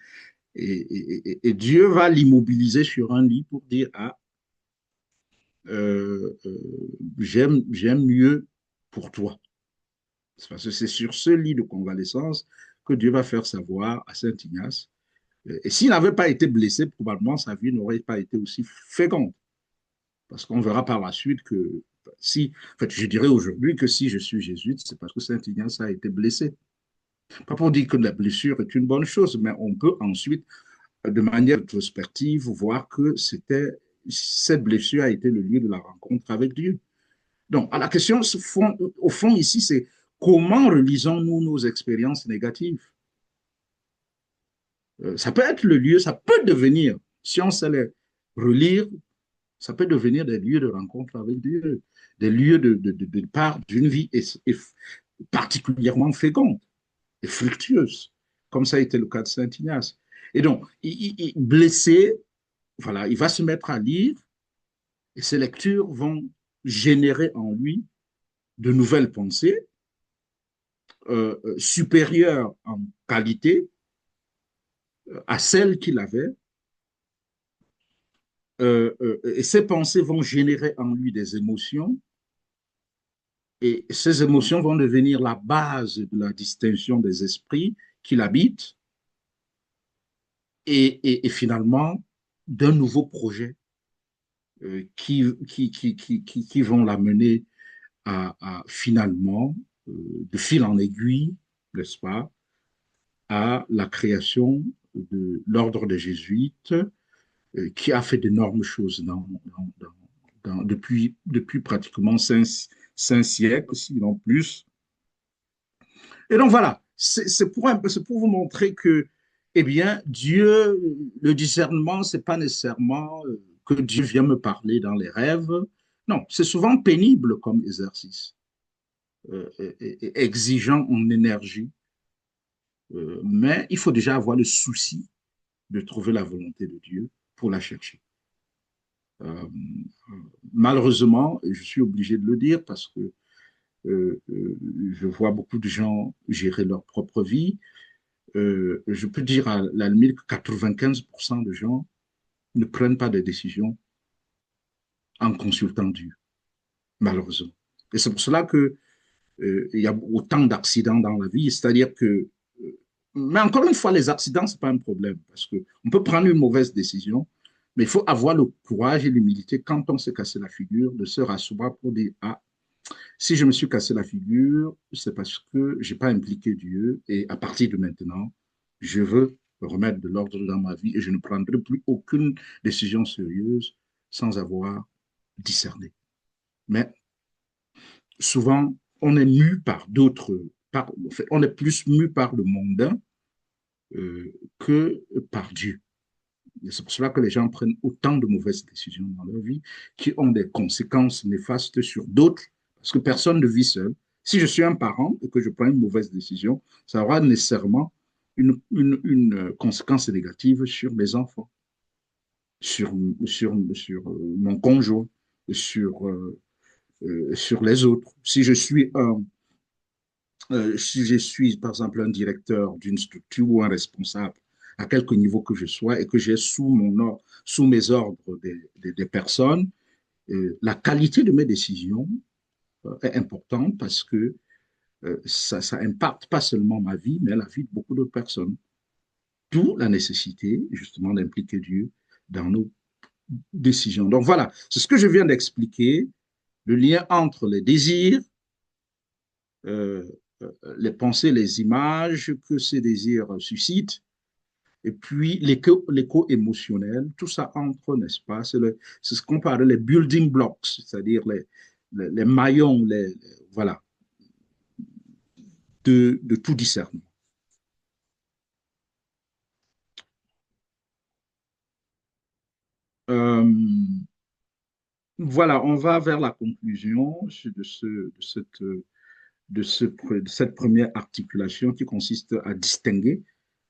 et Dieu va l'immobiliser sur un lit pour dire, ah, j'aime mieux pour toi. C'est parce que c'est sur ce lit de convalescence que Dieu va faire savoir à Saint Ignace. Et s'il n'avait pas été blessé, probablement sa vie n'aurait pas été aussi féconde. Parce qu'on verra par la suite que si, en fait, je dirais aujourd'hui que si je suis jésuite, c'est parce que Saint Ignace a été blessé. Pas pour dire que la blessure est une bonne chose, mais on peut ensuite, de manière rétrospective, voir que cette blessure a été le lieu de la rencontre avec Dieu. Donc, la question, au fond, ici, c'est comment relisons-nous nos expériences négatives? Ça peut être le lieu, ça peut devenir, si on sait les relire, ça peut devenir des lieux de rencontre avec Dieu, des lieux de part d'une vie et particulièrement féconde et fructueuse, comme ça a été le cas de Saint Ignace. Et donc, blessé, voilà, il va se mettre à lire et ces lectures vont générer en lui de nouvelles pensées supérieures en qualité à celles qu'il avait. Et ces pensées vont générer en lui des émotions et ces émotions vont devenir la base de la distinction des esprits qui l'habitent et finalement d'un nouveau projet qui vont l'amener à finalement de fil en aiguille, n'est-ce pas, à la création de l'ordre des Jésuites, qui a fait d'énormes choses depuis pratiquement cinq siècles, sinon plus. Et donc voilà, c'est pour vous montrer que, eh bien, Dieu, le discernement, c'est pas nécessairement que Dieu vient me parler dans les rêves. Non, c'est souvent pénible comme exercice, exigeant en énergie, mais il faut déjà avoir le souci de trouver la volonté de Dieu pour la chercher. Euh, Malheureusement, je suis obligé de le dire parce que je vois beaucoup de gens gérer leur propre vie. Je peux dire à la limite que 95% de gens ne prennent pas de décisions en consultant Dieu, malheureusement. Et c'est pour cela que il y a autant d'accidents dans la vie, c'est-à-dire que, mais encore une fois, les accidents, ce n'est pas un problème, parce qu'on peut prendre une mauvaise décision, mais il faut avoir le courage et l'humilité, quand on s'est cassé la figure, de se rasseoir pour dire, ah, si je me suis cassé la figure, c'est parce que je n'ai pas impliqué Dieu, et à partir de maintenant, je veux remettre de l'ordre dans ma vie, et je ne prendrai plus aucune décision sérieuse sans avoir discerné. Mais souvent, on est mu par d'autres, en fait, on est plus mu par le mondain que par Dieu. Et c'est pour cela que les gens prennent autant de mauvaises décisions dans leur vie qui ont des conséquences néfastes sur d'autres, parce que personne ne vit seul. Si je suis un parent et que je prends une mauvaise décision, ça aura nécessairement une conséquence négative sur mes enfants, sur mon conjoint, sur, sur les autres. Si je suis, par exemple, un directeur d'une structure ou un responsable, à quelque niveau que je sois, et que j'ai sous mes ordres des personnes, la qualité de mes décisions est importante parce que ça impacte pas seulement ma vie, mais la vie de beaucoup d'autres personnes. D'où la nécessité, justement, d'impliquer Dieu dans nos décisions. Donc voilà, c'est ce que je viens d'expliquer, le lien entre les désirs, euh, les pensées, les images que ces désirs suscitent, et puis l'écho émotionnel, tout ça entre, n'est-ce pas? C'est ce qu'on parle les building blocks, c'est-à-dire les maillons, voilà, de tout discernement. Euh, voilà, on va vers la conclusion de cette première articulation qui consiste à distinguer,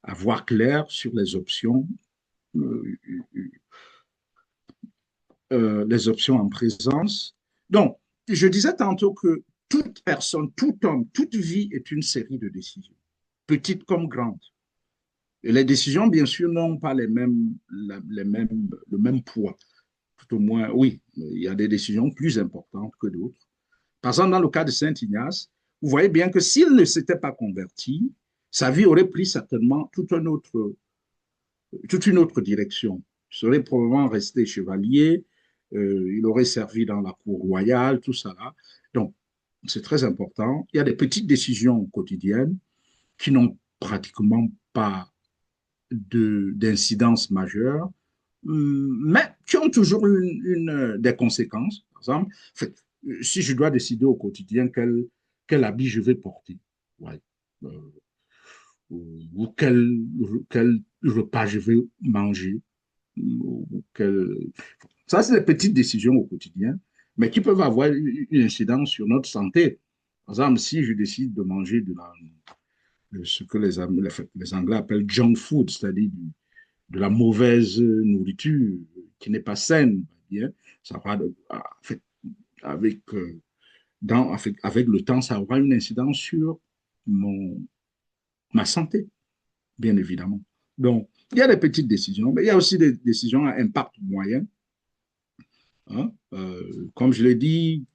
à voir clair sur euh, les options en présence. Donc, je disais tantôt que toute personne, tout homme, toute vie est une série de décisions, petites comme grandes. Et les décisions, bien sûr, n'ont pas le même poids. Tout au moins, oui, il y a des décisions plus importantes que d'autres. Par exemple, dans le cas de Saint Ignace, vous voyez bien que s'il ne s'était pas converti, sa vie aurait pris certainement toute une autre direction. Il serait probablement resté chevalier, il aurait servi dans la cour royale, tout ça là. Donc, c'est très important. Il y a des petites décisions quotidiennes qui n'ont pratiquement pas d'incidence majeure, mais qui ont toujours des conséquences. Par exemple, en fait, si je dois décider au quotidien quel habit je vais porter, ouais, euh, ou quel repas je vais manger, ou quel... Ça, c'est des petites décisions au quotidien, mais qui peuvent avoir une incidence sur notre santé. Par exemple, si je décide de manger ce que les Anglais appellent junk food, c'est-à-dire de la mauvaise nourriture qui n'est pas saine, bien, ça va, en fait, avec, avec le temps, ça aura une incidence sur ma santé, bien évidemment. Donc, il y a des petites décisions, mais il y a aussi des décisions à impact moyen. Hein? Comme je l'ai dit,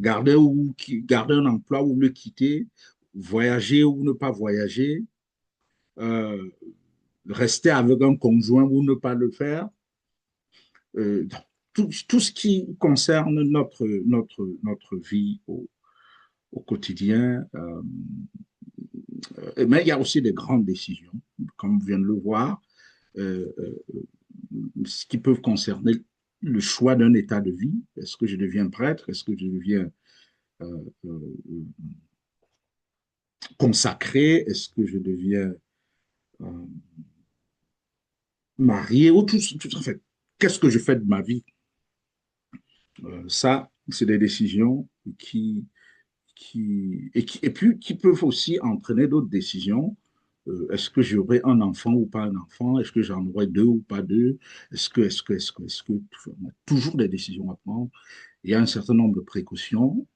garder un emploi ou le quitter, voyager ou ne pas voyager, euh, rester avec un conjoint ou ne pas le faire, tout ce qui concerne notre vie au quotidien. Mais il y a aussi des grandes décisions, comme on vient de le voir, euh, euh, ce qui peuvent concerner le choix d'un état de vie. Est-ce que je deviens prêtre? Est-ce que je deviens euh, euh, consacré? Est-ce que je deviens euh, marié? Ou tout en fait, qu'est-ce que je fais de ma vie? Ça, c'est des décisions et puis qui peuvent aussi entraîner d'autres décisions. Est-ce que j'aurai un enfant ou pas un enfant? Est-ce que j'en aurai deux ou pas deux? On a toujours des décisions à prendre. Il y a un certain nombre de précautions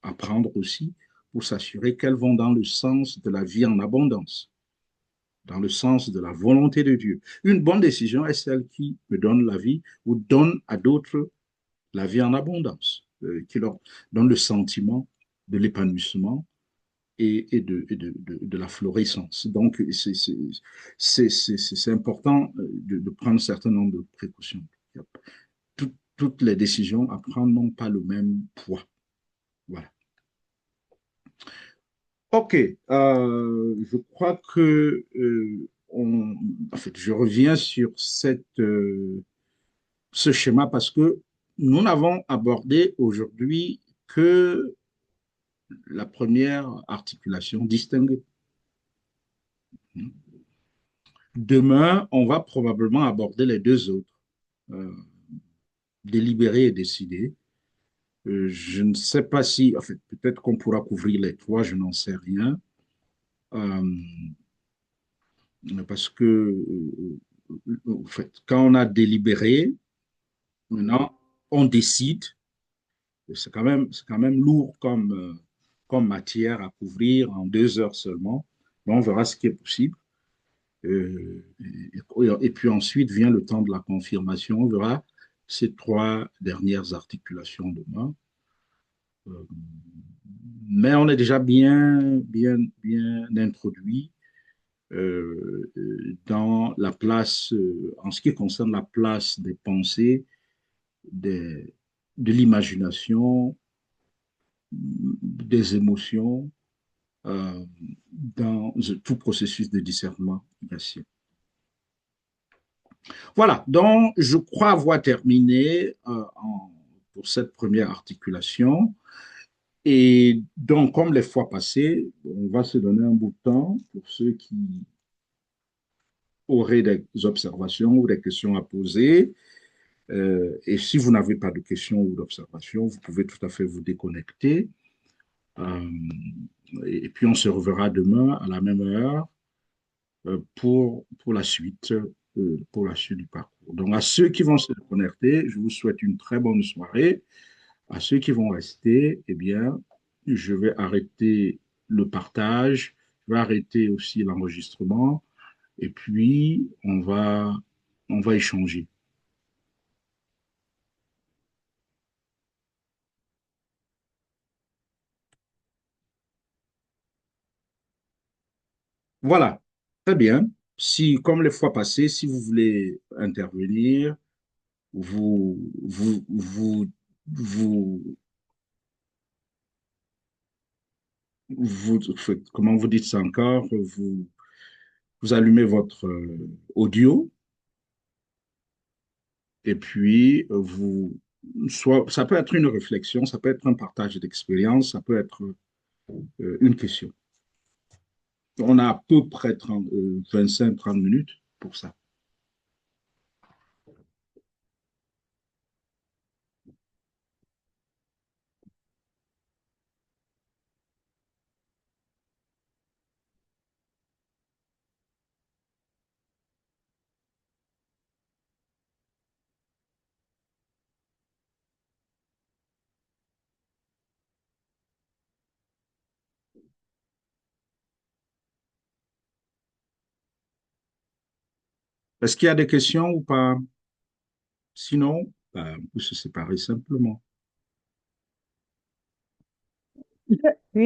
à prendre aussi pour s'assurer qu'elles vont dans le sens de la vie en abondance, dans le sens de la volonté de Dieu. Une bonne décision est celle qui me donne la vie ou donne à d'autres la vie en abondance, qui leur donne le sentiment de l'épanouissement et de la florescence. Donc, c'est important de prendre un certain nombre de précautions. Toutes les décisions à prendre n'ont pas le même poids. Voilà. OK. Je crois que en fait, je reviens sur ce schéma parce que nous n'avons abordé aujourd'hui que la première articulation distinguée. Demain, on va probablement aborder les deux autres, euh, délibérer et décider. Je ne sais pas si, en fait, peut-être qu'on pourra couvrir les trois, je n'en sais rien, euh, parce que, en fait, quand on a délibéré, maintenant, on décide. C'est quand même lourd comme matière à couvrir en 2 heures seulement. Mais on verra ce qui est possible. Et puis ensuite vient le temps de la confirmation. On verra ces trois dernières articulations demain. Euh, mais on est déjà bien introduit dans la place, en ce qui concerne la place des pensées, des, de l'imagination, des émotions dans tout processus de discernement. Merci. Voilà, donc je crois avoir terminé pour cette première articulation. Et donc, comme les fois passées, on va se donner un bout de temps pour ceux qui auraient des observations ou des questions à poser. Et si vous n'avez pas de questions ou d'observations, vous pouvez tout à fait vous déconnecter. Euh, et puis, on se reverra demain à la même heure pour la suite du parcours. Donc, à ceux qui vont se connecter, je vous souhaite une très bonne soirée. À ceux qui vont rester, eh bien, je vais arrêter le partage, je vais arrêter aussi l'enregistrement, et puis on va échanger. Voilà, très bien. Si, comme les fois passées, si vous voulez intervenir, vous, comment vous dites ça encore, vous allumez votre audio et puis soit, ça peut être une réflexion, ça peut être un partage d'expérience, ça peut être une question. On a à peu près 25-30 minutes pour ça. Est-ce qu'il y a des questions ou pas? Sinon, ben, on peut se séparer simplement.